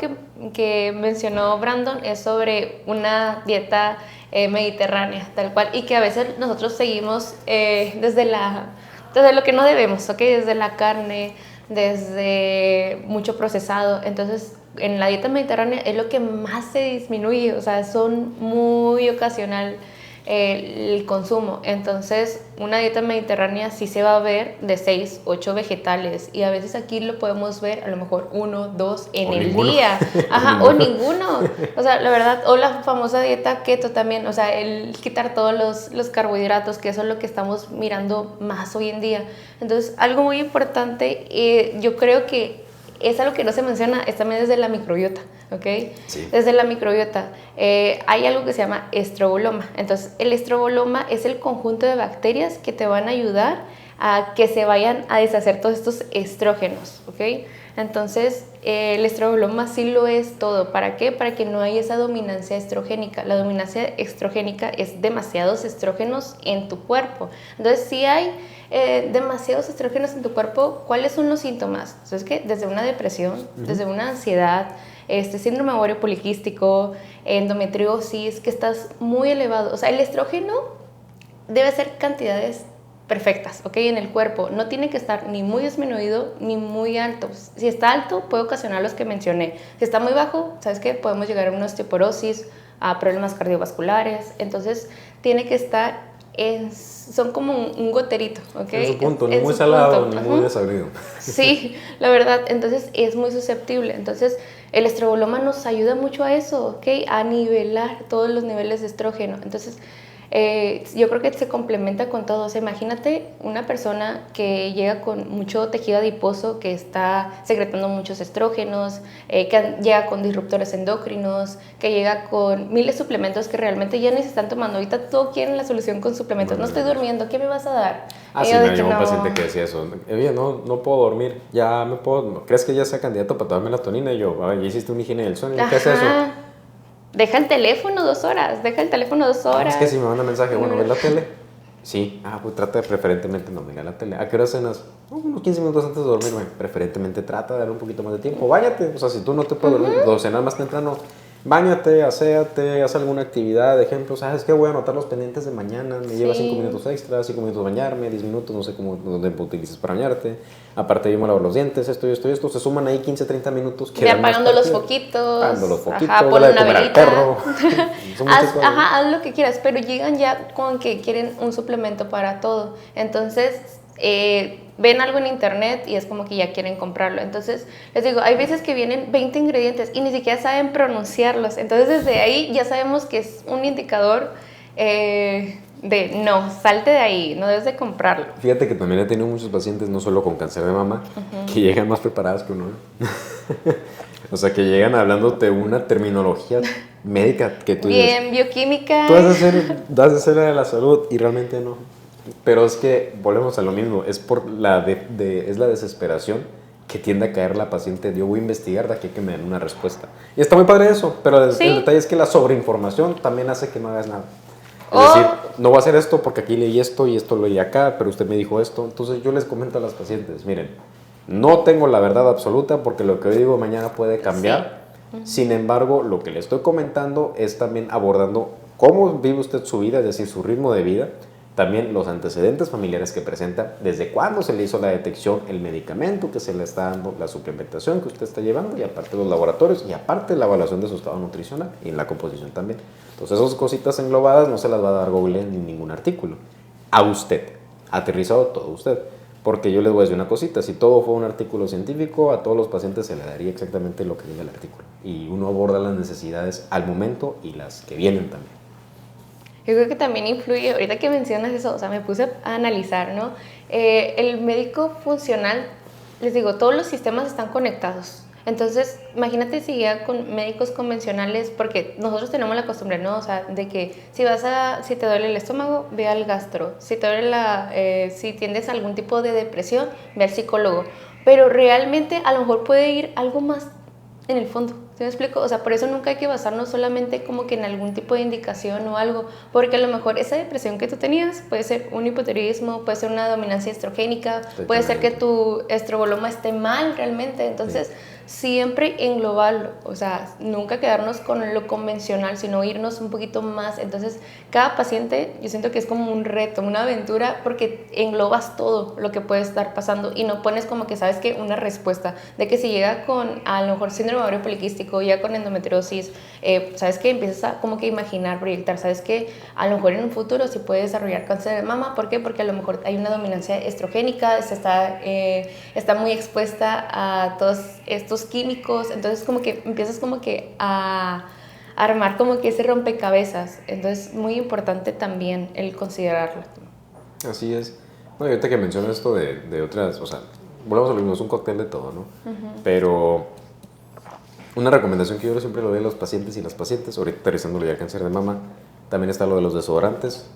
que mencionó Brandon es sobre una dieta mediterránea, tal cual, y que a veces nosotros seguimos desde lo que no debemos, ¿ok? Desde la carne, desde mucho procesado. Entonces, en la dieta mediterránea es lo que más se disminuye, o sea, son muy ocasional el consumo. Entonces, una dieta mediterránea sí se va a ver de 6, 8 vegetales, y a veces aquí lo podemos ver a lo mejor 1, 2 en el día. Ajá, o ninguno. O sea, la verdad, o la famosa dieta keto también, o sea, el quitar todos los carbohidratos, que eso es lo que estamos mirando más hoy en día. Entonces, algo muy importante, yo creo que es algo que no se menciona, es también desde la microbiota, ¿ok? Sí. Desde la microbiota hay algo que se llama estroboloma. Entonces, el estroboloma es el conjunto de bacterias que te van a ayudar a que se vayan a deshacer todos estos estrógenos, ¿ok? Entonces, el estroboloma sí lo es todo. ¿Para qué? Para que no haya esa dominancia estrogénica. La dominancia estrogénica es demasiados estrógenos en tu cuerpo. Entonces, si hay demasiados estrógenos en tu cuerpo, ¿cuáles son los síntomas? Entonces, que desde una depresión, desde una ansiedad, síndrome ovario poliquístico, endometriosis, que estás muy elevado. O sea, el estrógeno debe ser cantidades perfectas, ¿ok? En el cuerpo. No tiene que estar ni muy disminuido ni muy alto. Si está alto, puede ocasionar los que mencioné. Si está muy bajo, ¿sabes qué? Podemos llegar a una osteoporosis, a problemas cardiovasculares. Entonces, tiene que estar son como un goterito, ¿ok? En su punto, ni muy salado ni muy desabrido. Sí, la verdad, entonces es muy susceptible. Entonces, el estroboloma nos ayuda mucho a eso, ¿ok? A nivelar todos los niveles de estrógeno. Entonces, yo creo que se complementa con todo. O sea, imagínate una persona que llega con mucho tejido adiposo, que está secretando muchos estrógenos, llega con disruptores endocrinos, que llega con miles de suplementos que realmente ya ni se están tomando. Ahorita todo quieren la solución con suplementos. No estoy durmiendo, ¿qué me vas a dar? Sí, me llegó un paciente que decía eso. Oye, no puedo dormir, ya me puedo... ¿Crees que ya sea candidato para tomar melatonina? Y yo, ya hiciste una higiene del sueño, ¿qué es eso? Deja el teléfono 2 horas, deja el teléfono 2 horas. Es que si me manda mensaje, bueno, ¿ves la tele? Sí. Pues trata de preferentemente no mirar la tele. ¿A qué hora cenas? Unos 15 minutos antes de dormir, preferentemente trata de darle un poquito más de tiempo. Báñate, o sea, si tú no te puedes dormir, o cenar más temprano, báñate, aséate, haz alguna actividad. Ejemplo, ¿sabes qué? Voy a anotar los pendientes de mañana, me lleva 5 minutos extra, 5 minutos bañarme, 10 minutos, no sé cómo tiempo utilices para bañarte. Aparte yo me lavo los dientes, esto, se suman ahí 15, 30 minutos. Y apagando los foquitos. Apagando los foquitos, ajá, pon una velita. Haz lo que quieras, pero llegan ya con que quieren un suplemento para todo. Entonces, ven algo en internet y es como que ya quieren comprarlo. Entonces, les digo, hay veces que vienen 20 ingredientes y ni siquiera saben pronunciarlos. Entonces, desde ahí ya sabemos que es un indicador de no, salte de ahí, no debes de comprarlo. Fíjate que también he tenido muchos pacientes, no solo con cáncer de mama, que llegan más preparados que uno. O sea, que llegan hablándote una terminología médica que tú bien, dices, bioquímica. Tú vas a hacer la de la salud y realmente no. Pero es que volvemos a lo mismo, es por es la desesperación que tiende a caer la paciente. Yo voy a investigar de aquí que me den una respuesta. Y está muy padre eso, pero el detalle es que la sobreinformación también hace que no hagas nada. Es decir, no voy a hacer esto porque aquí leí esto y esto lo leí acá, pero usted me dijo esto. Entonces yo les comento a las pacientes, miren, no tengo la verdad absoluta porque lo que hoy digo mañana puede cambiar. Sí. Sin embargo, lo que le estoy comentando es también abordando cómo vive usted su vida, es decir, su ritmo de vida, también los antecedentes familiares que presenta, desde cuándo se le hizo la detección, el medicamento que se le está dando, la suplementación que usted está llevando, y aparte los laboratorios, y aparte la evaluación de su estado nutricional y la composición también. Entonces esas cositas englobadas no se las va a dar Google en ningún artículo. A usted, aterrizado todo usted. Porque yo les voy a decir una cosita, si todo fue un artículo científico, a todos los pacientes se le daría exactamente lo que diga el artículo. Y uno aborda las necesidades al momento y las que vienen también. Yo creo que también influye, ahorita que mencionas eso, o sea, me puse a analizar, ¿no? El médico funcional, les digo, todos los sistemas están conectados. Entonces, imagínate si ya con médicos convencionales, porque nosotros tenemos la costumbre, ¿no? O sea, de que si te duele el estómago, ve al gastro. Si te duele si tienes algún tipo de depresión, ve al psicólogo. Pero realmente a lo mejor puede ir algo más en el fondo, ¿sí me explico? O sea, por eso nunca hay que basarnos solamente como que en algún tipo de indicación o algo, porque a lo mejor esa depresión que tú tenías puede ser un hipotiroidismo, puede ser una dominancia estrogénica, puede ser que tu estroboloma esté mal realmente, entonces siempre englobarlo, o sea, nunca quedarnos con lo convencional, sino irnos un poquito más. Entonces, cada paciente yo siento que es como un reto, una aventura, porque englobas todo lo que puede estar pasando y no pones como que, ¿sabes qué? Una respuesta de que si llega con a lo mejor síndrome ovario poliquístico, ya con endometriosis, ¿sabes qué? Empiezas a como que imaginar, proyectar, ¿sabes qué? A lo mejor en un futuro sí puede desarrollar cáncer de mama. ¿Por qué? Porque a lo mejor hay una dominancia estrogénica, se está muy expuesta a todos estos químicos, entonces como que empiezas como que a armar como que ese rompecabezas, entonces muy importante también el considerarlo. Así es. Bueno, ahorita que mencionas esto de otras, o sea, volvemos a lo mismo, es un cóctel de todo, ¿no? Pero una recomendación que yo siempre lo doy a los pacientes y las pacientes, ahorita aterrizándolo ya al cáncer de mama, también está lo de los desodorantes.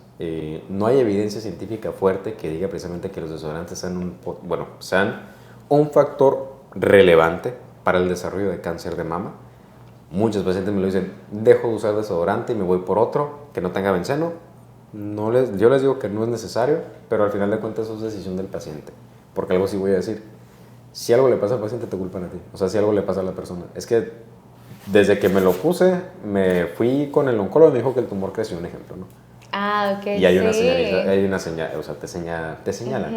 No hay evidencia científica fuerte que diga precisamente que los desodorantes sean un factor relevante para el desarrollo de cáncer de mama. Muchos pacientes me lo dicen, dejo de usar desodorante y me voy por otro que no tenga benceno. Yo les digo que no es necesario, pero al final de cuentas eso es decisión del paciente. Porque algo sí voy a decir, si algo le pasa al paciente te culpan a ti. O sea, si algo le pasa a la persona. Es que desde que me lo puse, me fui con el oncólogo y me dijo que el tumor creció, un ejemplo, ¿no? Ah, ok, y hay una señal, o sea, te señalan.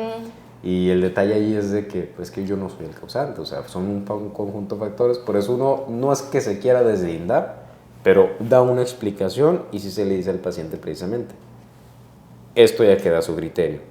Y el detalle ahí es de que, pues, que yo no soy el causante, o sea, son un conjunto de factores, por eso uno no es que se quiera deslindar, pero da una explicación y sí se le dice al paciente precisamente, esto ya queda a su criterio.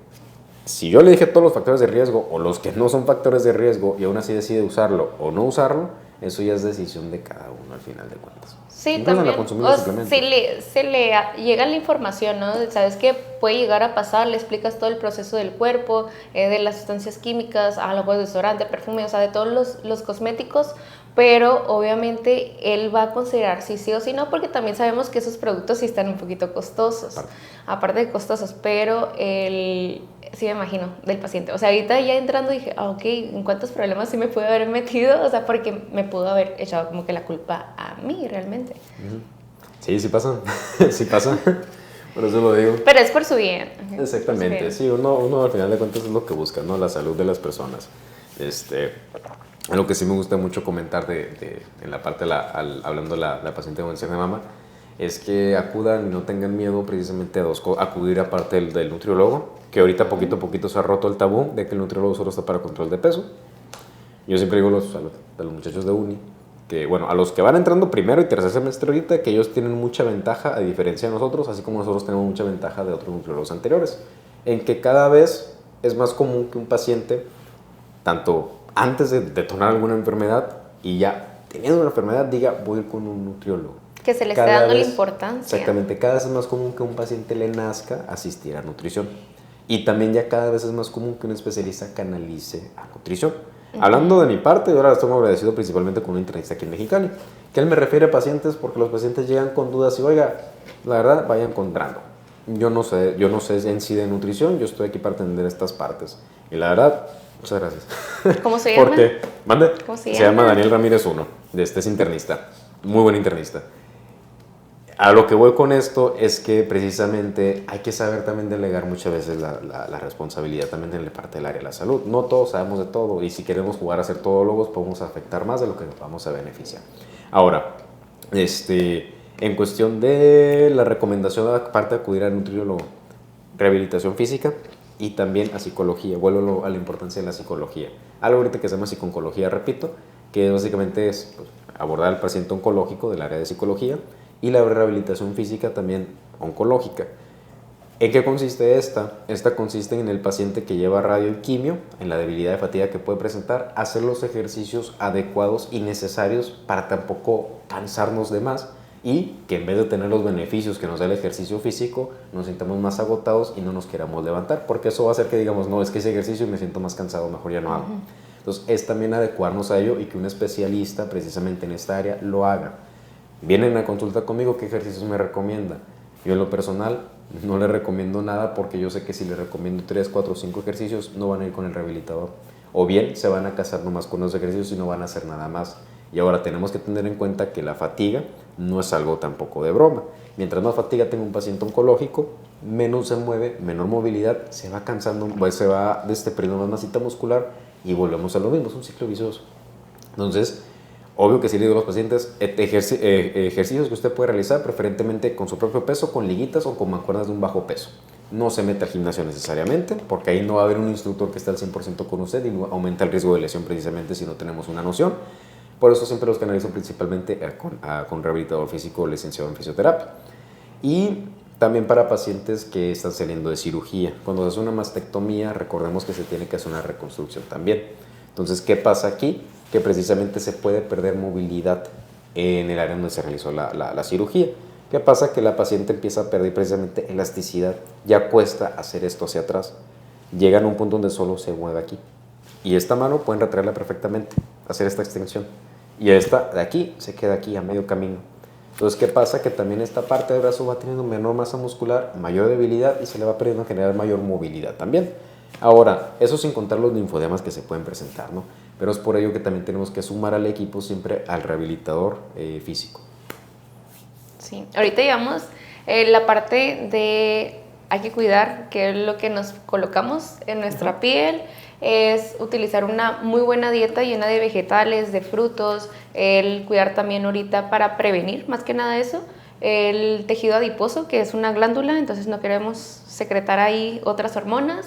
Si yo le dije todos los factores de riesgo o los que no son factores de riesgo y aún así decide usarlo o no usarlo, eso ya es decisión de cada uno al final de cuentas. Sí, incluso también. Se le llega la información, ¿no? Sabes que puede llegar a pasar, le explicas todo el proceso del cuerpo, de las sustancias químicas, a lo mejor desodorante, perfume, o sea, de todos los cosméticos, pero obviamente él va a considerar si sí o si no, porque también sabemos que esos productos sí están un poquito costosos, aparte de costosos, pero sí me imagino, del paciente. O sea, ahorita ya entrando dije, ok, ¿en cuántos problemas sí me pude haber metido? O sea, porque me pudo haber echado como que la culpa a mí realmente. Sí, sí pasa, sí pasa, por eso lo digo. Pero es por su bien. Exactamente, sí, uno al final de cuentas es lo que busca, ¿no? La salud de las personas. Lo que sí me gusta mucho comentar en la parte, hablando de la paciente con cáncer de mama, es que acudan y no tengan miedo precisamente a acudir aparte del nutriólogo, que ahorita poquito a poquito se ha roto el tabú de que el nutriólogo solo está para control de peso. Yo siempre digo a los muchachos de uni, que bueno, a los que van entrando primero y tercer semestre ahorita, que ellos tienen mucha ventaja a diferencia de nosotros, así como nosotros tenemos mucha ventaja de otros nutriólogos anteriores, en que cada vez es más común que un paciente, tanto antes de detonar alguna enfermedad y ya teniendo una enfermedad, diga, voy a ir con un nutriólogo. Que se le esté dando la importancia. Exactamente, cada vez es más común que un paciente le nazca asistir a nutrición. Y también ya cada vez es más común que un especialista canalice a nutrición. Hablando de mi parte, yo ahora estoy muy agradecido principalmente con un internista aquí en Mexicali, que él me refiere a pacientes porque los pacientes llegan con dudas y, oiga, la verdad, vayan encontrando. Yo no sé en sí de nutrición, yo estoy aquí para atender estas partes. Y la verdad, muchas gracias. ¿Cómo se llama? ¿Mande? ¿Cómo se llama? Daniel Ramírez 1, es internista, muy buen internista. A lo que voy con esto es que precisamente hay que saber también delegar muchas veces la responsabilidad también en la parte del área de la salud. No todos sabemos de todo y si queremos jugar a ser todólogos podemos afectar más de lo que nos vamos a beneficiar. Ahora, en cuestión de la recomendación, aparte de acudir al nutriólogo, rehabilitación física y también a psicología. Vuelvo a la importancia de la psicología. Algo ahorita que se llama psiconcología, repito, que básicamente es abordar al paciente oncológico del área de psicología y la rehabilitación física también oncológica. ¿En qué consiste esta? Esta consiste en el paciente que lleva radio y quimio, en la debilidad de fatiga que puede presentar, hacer los ejercicios adecuados y necesarios para tampoco cansarnos de más y que en vez de tener los beneficios que nos da el ejercicio físico, nos sintamos más agotados y no nos queramos levantar, porque eso va a hacer que digamos, no, es que ese ejercicio me siento más cansado, mejor ya no hago. Entonces es también adecuarnos a ello y que un especialista precisamente en esta área lo haga. Vienen a consulta conmigo, ¿qué ejercicios me recomienda? Yo en lo personal no le recomiendo nada porque yo sé que si le recomiendo 3, 4, 5 ejercicios no van a ir con el rehabilitador. O bien se van a casar nomás con los ejercicios y no van a hacer nada más. Y ahora tenemos que tener en cuenta que la fatiga no es algo tampoco de broma. Mientras más fatiga tenga un paciente oncológico, menos se mueve, menor movilidad, se va cansando, se va perdiendo más masita muscular y volvemos a lo mismo, es un ciclo vicioso. Entonces, obvio que si le digo a los pacientes, ejercicios que usted puede realizar preferentemente con su propio peso, con liguitas o con mancuernas de un bajo peso. No se mete al gimnasio necesariamente, porque ahí no va a haber un instructor que esté al 100% con usted y aumenta el riesgo de lesión precisamente si no tenemos una noción. Por eso siempre los canalizo principalmente con rehabilitador físico licenciado en fisioterapia. Y también para pacientes que están saliendo de cirugía. Cuando se hace una mastectomía, recordemos que se tiene que hacer una reconstrucción también. Entonces, ¿qué pasa aquí? Que precisamente se puede perder movilidad en el área donde se realizó la cirugía. ¿Qué pasa? Que la paciente empieza a perder precisamente elasticidad. Ya cuesta hacer esto hacia atrás. Llegan a un punto donde solo se mueve aquí. Y esta mano pueden retraerla perfectamente, hacer esta extensión. Y esta de aquí se queda aquí a medio camino. Entonces, ¿qué pasa? Que también esta parte del brazo va teniendo menor masa muscular, mayor debilidad y se le va perdiendo en general mayor movilidad también. Ahora, eso sin contar los linfodemas que se pueden presentar, ¿no? Pero es por ello que también tenemos que sumar al equipo siempre al rehabilitador físico. Sí, ahorita llevamos la parte de hay que cuidar qué es lo que nos colocamos en nuestra piel, es utilizar una muy buena dieta llena de vegetales, de frutos, el cuidar también ahorita para prevenir, más que nada eso, el tejido adiposo, que es una glándula, entonces no queremos secretar ahí otras hormonas,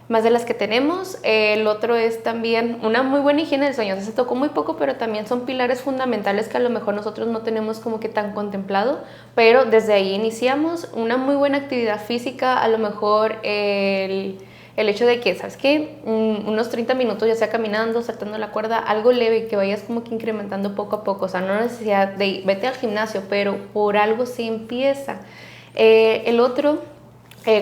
más de las que tenemos. El otro es también una muy buena higiene del sueño. O sea, se tocó muy poco, pero también son pilares fundamentales que a lo mejor nosotros no tenemos como que tan contemplado, pero desde ahí iniciamos una muy buena actividad física, a lo mejor el hecho de que, ¿sabes qué? Unos 30 minutos, ya sea caminando, saltando la cuerda, algo leve, que vayas como que incrementando poco a poco. O sea, no necesidad de vete al gimnasio, pero por algo sí empieza. El otro,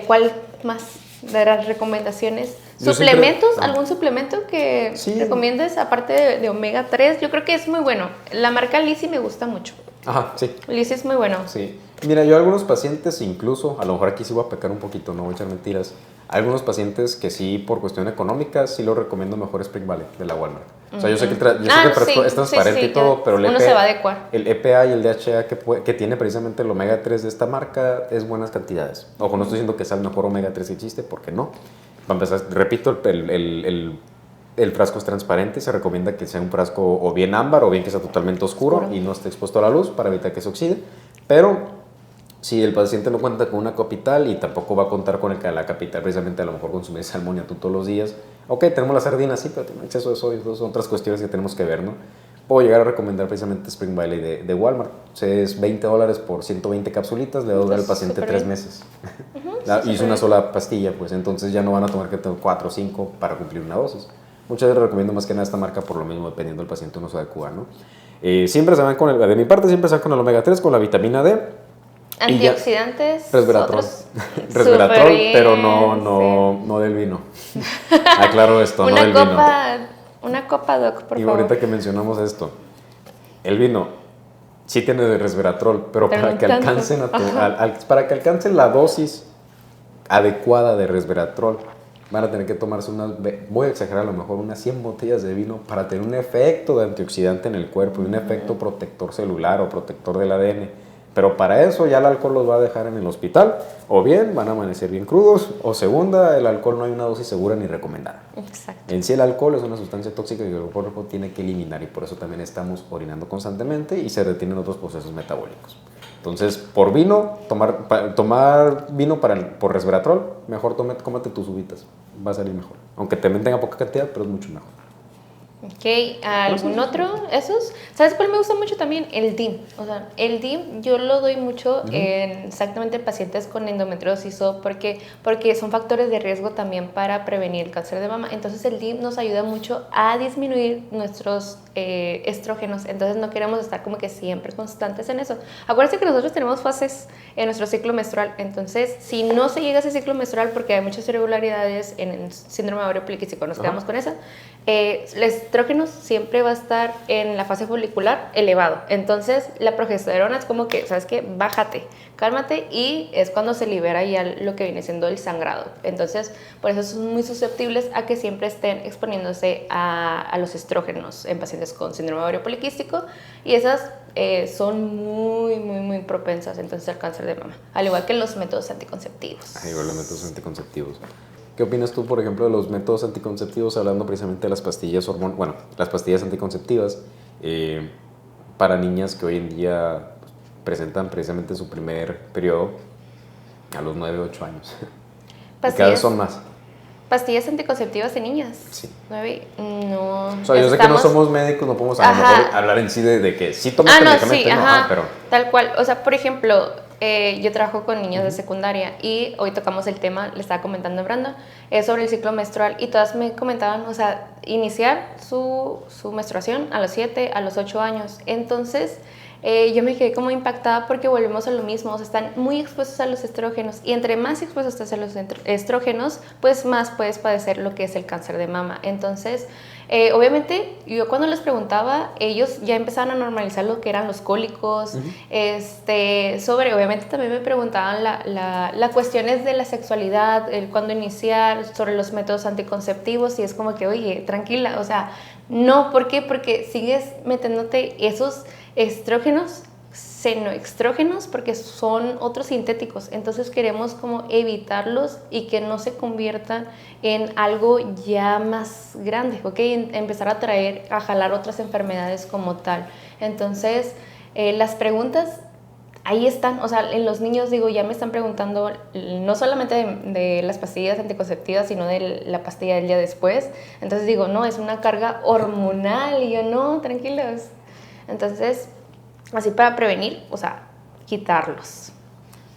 ¿cuál más de las recomendaciones? ¿Suplementos? Siempre, ¿algún suplemento que recomiendes aparte de omega 3? Yo creo que es muy bueno. La marca Lisi me gusta mucho. Ajá, sí. Lisi es muy bueno. Sí. Mira, yo a algunos pacientes incluso, a lo mejor aquí sí voy a pecar un poquito, no voy a echar mentiras. Algunos pacientes que sí, por cuestión económica, sí lo recomiendo mejor Spring Valley, de la Walmart. O sea, yo sé que es transparente y todo, pero uno se va a adecuar. El EPA y el DHA que tiene precisamente el omega 3 de esta marca es buenas cantidades. Ojo, no estoy diciendo que sea el mejor omega 3 que existe, porque no. Para empezar, repito, el frasco es transparente, se recomienda que sea un frasco o bien ámbar o bien que sea totalmente oscuro y no esté expuesto a la luz para evitar que se oxide. Pero si el paciente no cuenta con una capital y tampoco va a contar con la capital, precisamente a lo mejor consumir salmón y atún todos los días. Ok, tenemos la sardina, sí, pero tiene exceso de sodio, son otras cuestiones que tenemos que ver, ¿no? Puedo llegar a recomendar precisamente Spring Valley de Walmart. O sea, es $20 por 120 capsulitas, le va a durar al paciente 3 meses. Y es una sola pastilla, pues entonces ya no van a tomar que tener 4 o 5 para cumplir una dosis. Muchas veces recomiendo más que nada esta marca por lo mismo, dependiendo del paciente uno se adecua, ¿no? Siempre se van de mi parte, siempre se van con el omega 3, con la vitamina D. Antioxidantes. Resveratrol. Resveratrol, pero no del vino. Aclaro esto, no del vino. Una copa, Doc, por favor. Y ahorita que mencionamos esto, el vino sí tiene de resveratrol, pero para que alcancen la dosis adecuada de resveratrol, van a tener que tomarse voy a exagerar a lo mejor, unas 100 botellas de vino para tener un efecto de antioxidante en el cuerpo y un efecto protector celular o protector del ADN. Pero para eso ya el alcohol los va a dejar en el hospital, o bien van a amanecer bien crudos, o segunda, el alcohol no hay una dosis segura ni recomendada. Exacto. En sí el alcohol es una sustancia tóxica que el cuerpo tiene que eliminar y por eso también estamos orinando constantemente y se detienen otros procesos metabólicos. Entonces, por vino, tomar vino por resveratrol, mejor cómate tus uvitas, va a salir mejor. Aunque también tenga poca cantidad, pero es mucho mejor. Ok, ¿algún otro? ¿Esos? ¿Sabes cuál me gusta mucho también? El DIM. O sea, el DIM yo lo doy mucho exactamente en pacientes con endometriosis porque son factores de riesgo también para prevenir el cáncer de mama. Entonces el DIM nos ayuda mucho a disminuir nuestros estrógenos. Entonces no queremos estar como que siempre constantes en eso. Acuérdense que nosotros tenemos fases en nuestro ciclo menstrual. Entonces, si no se llega a ese ciclo menstrual porque hay muchas irregularidades en el síndrome de ovario poliquístico, nos quedamos con esa, el estrógeno siempre va a estar en la fase folicular elevado. Entonces la progesterona es como que, ¿sabes qué? Bájate, cálmate, y es cuando se libera ya lo que viene siendo el sangrado. Entonces por eso son muy susceptibles a que siempre estén exponiéndose a los estrógenos en pacientes pacientes con síndrome ovario poliquístico y esas son muy propensas entonces al cáncer de mama, al igual que los métodos anticonceptivos. Igual los métodos anticonceptivos. ¿Qué opinas tú, por ejemplo, de los métodos anticonceptivos, hablando precisamente de las pastillas las pastillas anticonceptivas para niñas que hoy en día presentan precisamente su primer periodo a los 9, 8 años? Cada vez son más. ¿Pastillas anticonceptivas de niñas? Sí. 9, no. O sea, yo sé que no somos médicos, no podemos a lo mejor hablar en sí de que sí tomas medicamentos, pero... Tal cual. O sea, por ejemplo, yo trabajo con niñas de secundaria y hoy tocamos el tema, le estaba comentando a Branda, sobre el ciclo menstrual y todas me comentaban, o sea, iniciar su menstruación a los 7, a los 8 años. Entonces, yo me quedé como impactada porque volvemos a lo mismo, o sea, están muy expuestos a los estrógenos y entre más expuestos estás a los estrógenos, pues más puedes padecer lo que es el cáncer de mama. Entonces, obviamente, yo cuando les preguntaba, ellos ya empezaban a normalizar lo que eran los cólicos, obviamente también me preguntaban las cuestiones de la sexualidad, el cuándo iniciar, sobre los métodos anticonceptivos y es como que, oye, tranquila, o sea, no, ¿por qué? Porque sigues metiéndote esos estrógenos, senoestrógenos, porque son otros sintéticos, entonces queremos como evitarlos y que no se conviertan en algo ya más grande, ¿ok? Empezar a jalar otras enfermedades como tal. Entonces, las preguntas ahí están, o sea, en los niños, digo, ya me están preguntando no solamente de las pastillas anticonceptivas, sino de la pastilla del día después. Entonces digo, no, es una carga hormonal. Y yo, no, tranquilos. Entonces, así para prevenir, o sea, quitarlos.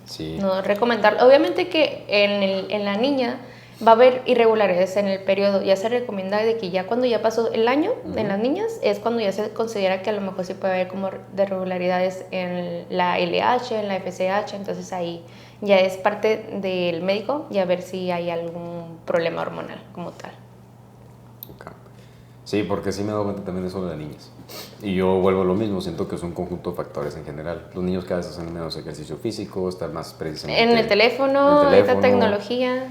Sí. No recomendar. Obviamente que en la niña va a haber irregularidades en el periodo. Ya se recomienda de que ya cuando ya pasó el año en las niñas es cuando ya se considera que a lo mejor sí puede haber como de irregularidades en la LH, en la FSH. Entonces ahí ya es parte del médico ya ver si hay algún problema hormonal como tal. Okay. Sí, porque sí me he dado cuenta también de eso de las niñas. Y yo vuelvo a lo mismo, siento que es un conjunto de factores en general. Los niños cada vez hacen menos ejercicio físico, están más precisamente... En el teléfono, esta tecnología...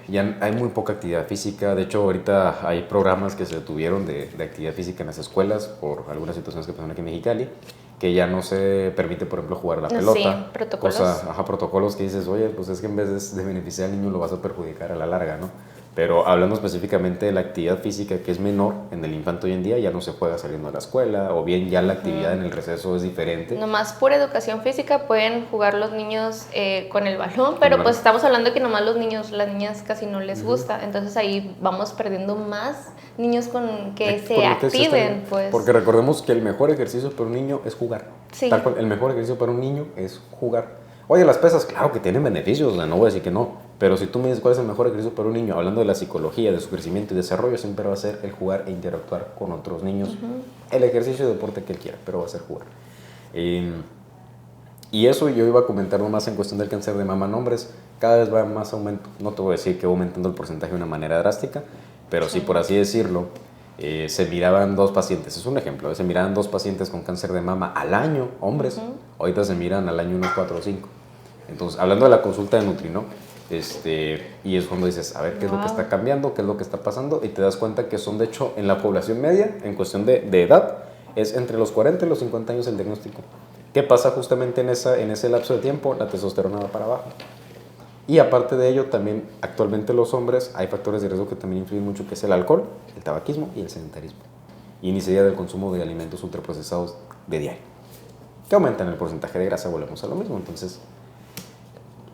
ya hay muy poca actividad física. De hecho, ahorita hay programas que se detuvieron de actividad física en las escuelas por algunas situaciones que pasan aquí en Mexicali, que ya no se permite, por ejemplo, jugar la pelota. Sí, protocolos. Protocolos que dices, oye, pues es que en vez de beneficiar al niño lo vas a perjudicar a la larga, ¿no? Pero hablando específicamente de la actividad física que es menor en el infante hoy en día, ya no se juega saliendo a la escuela, o bien ya la actividad en el receso es diferente. Nomás pura educación física, pueden jugar los niños con el balón, pero pues estamos hablando que nomás los niños, las niñas casi no les gusta, entonces ahí vamos perdiendo más niños con que se activen, pues. Porque recordemos que el mejor ejercicio para un niño es jugar. Sí. Tal cual, el mejor ejercicio para un niño es jugar. Oye, las pesas, claro que tienen beneficios, no voy a decir que no, pero si tú me dices cuál es el mejor ejercicio para un niño, hablando de la psicología, de su crecimiento y desarrollo, siempre va a ser el jugar e interactuar con otros niños. El ejercicio de deporte que él quiera, pero va a ser jugar. Y eso yo iba a comentar nomás en cuestión del cáncer de mama en hombres, cada vez va más aumento. No te voy a decir que va aumentando el porcentaje de una manera drástica, pero sí, por así decirlo, se miraban 2 pacientes, es un ejemplo, se miraban 2 pacientes con cáncer de mama al año, hombres, ahorita se miran al año unos 4 o 5. Entonces, hablando de la consulta de Nutri, ¿no? Y es cuando dices, a ver qué es lo que está cambiando, qué es lo que está pasando, y te das cuenta que son, de hecho, en la población media, en cuestión de edad, es entre los 40 y los 50 años el diagnóstico. ¿Qué pasa justamente en ese lapso de tiempo? La testosterona va para abajo. Y aparte de ello, también actualmente los hombres, hay factores de riesgo que también influyen mucho, que es el alcohol, el tabaquismo y el sedentarismo. Y ni siquiera del consumo de alimentos ultraprocesados de diario, que aumentan el porcentaje de grasa, volvemos a lo mismo. Entonces,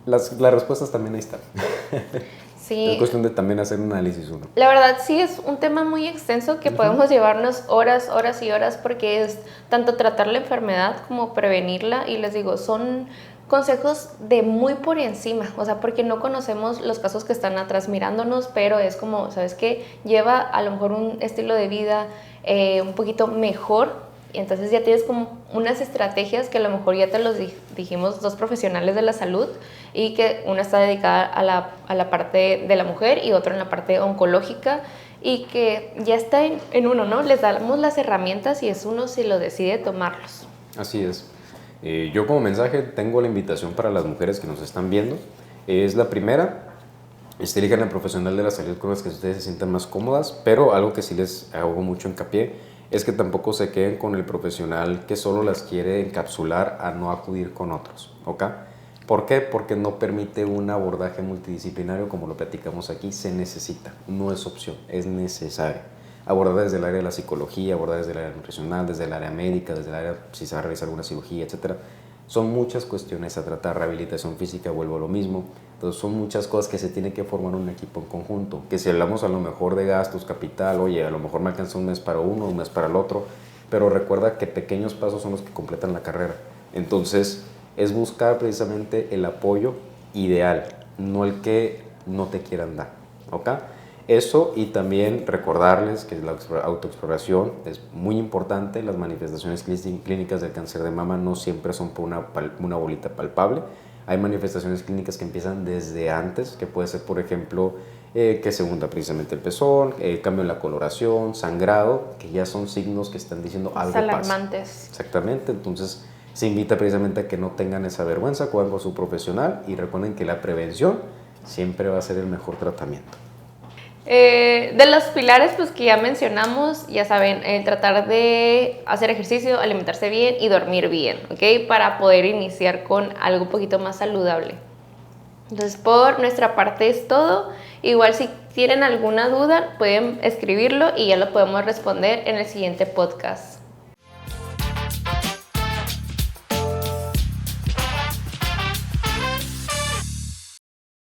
las respuestas también ahí están. Sí. Es cuestión de también hacer un análisis uno. La verdad sí es un tema muy extenso que podemos llevarnos horas y horas porque es tanto tratar la enfermedad como prevenirla y les digo, son consejos de muy por encima, o sea, porque no conocemos los casos que están atrás mirándonos, pero es como, ¿sabes qué? Lleva a lo mejor un estilo de vida un poquito mejor. Y entonces ya tienes como unas estrategias que a lo mejor ya te los dijimos 2 profesionales de la salud y que una está dedicada a la parte de la mujer y otra en la parte oncológica y que ya está en uno, ¿no? Les damos las herramientas y es uno si lo decide tomarlos. Así es. Yo como mensaje tengo la invitación para las mujeres que nos están viendo. Es la primera, elijan al profesional de la salud con las que ustedes se sientan más cómodas, pero algo que sí les hago mucho hincapié es que tampoco se queden con el profesional que solo las quiere encapsular a no acudir con otros, ¿ok? ¿Por qué? Porque no permite un abordaje multidisciplinario como lo platicamos aquí, se necesita, no es opción, es necesario. Abordar desde el área de la psicología, abordar desde el área nutricional, desde el área médica, desde el área si se va a realizar alguna cirugía, etcétera. Son muchas cuestiones a tratar, rehabilitación física, vuelvo a lo mismo. Entonces son muchas cosas que se tiene que formar un equipo en conjunto. Que si hablamos a lo mejor de gastos, capital, oye, a lo mejor me alcanza un mes para uno, un mes para el otro, pero recuerda que pequeños pasos son los que completan la carrera. Entonces es buscar precisamente el apoyo ideal, no el que no te quieran dar, ¿ok? Eso, y también recordarles que la autoexploración es muy importante. Las manifestaciones clínicas del cáncer de mama no siempre son por una bolita palpable. Hay manifestaciones clínicas que empiezan desde antes, que puede ser, por ejemplo, que se hunda precisamente el pezón, cambio en la coloración, sangrado, que ya son signos que están diciendo algo pasa. Alarmantes. Exactamente, entonces se invita precisamente a que no tengan esa vergüenza, acudan con su profesional y recuerden que la prevención siempre va a ser el mejor tratamiento. De los pilares pues que ya mencionamos, ya saben, tratar de hacer ejercicio, alimentarse bien y dormir bien, ¿ok? Para poder iniciar con algo un poquito más saludable. Entonces, por nuestra parte es todo. Igual si tienen alguna duda pueden escribirlo y ya lo podemos responder en el siguiente podcast.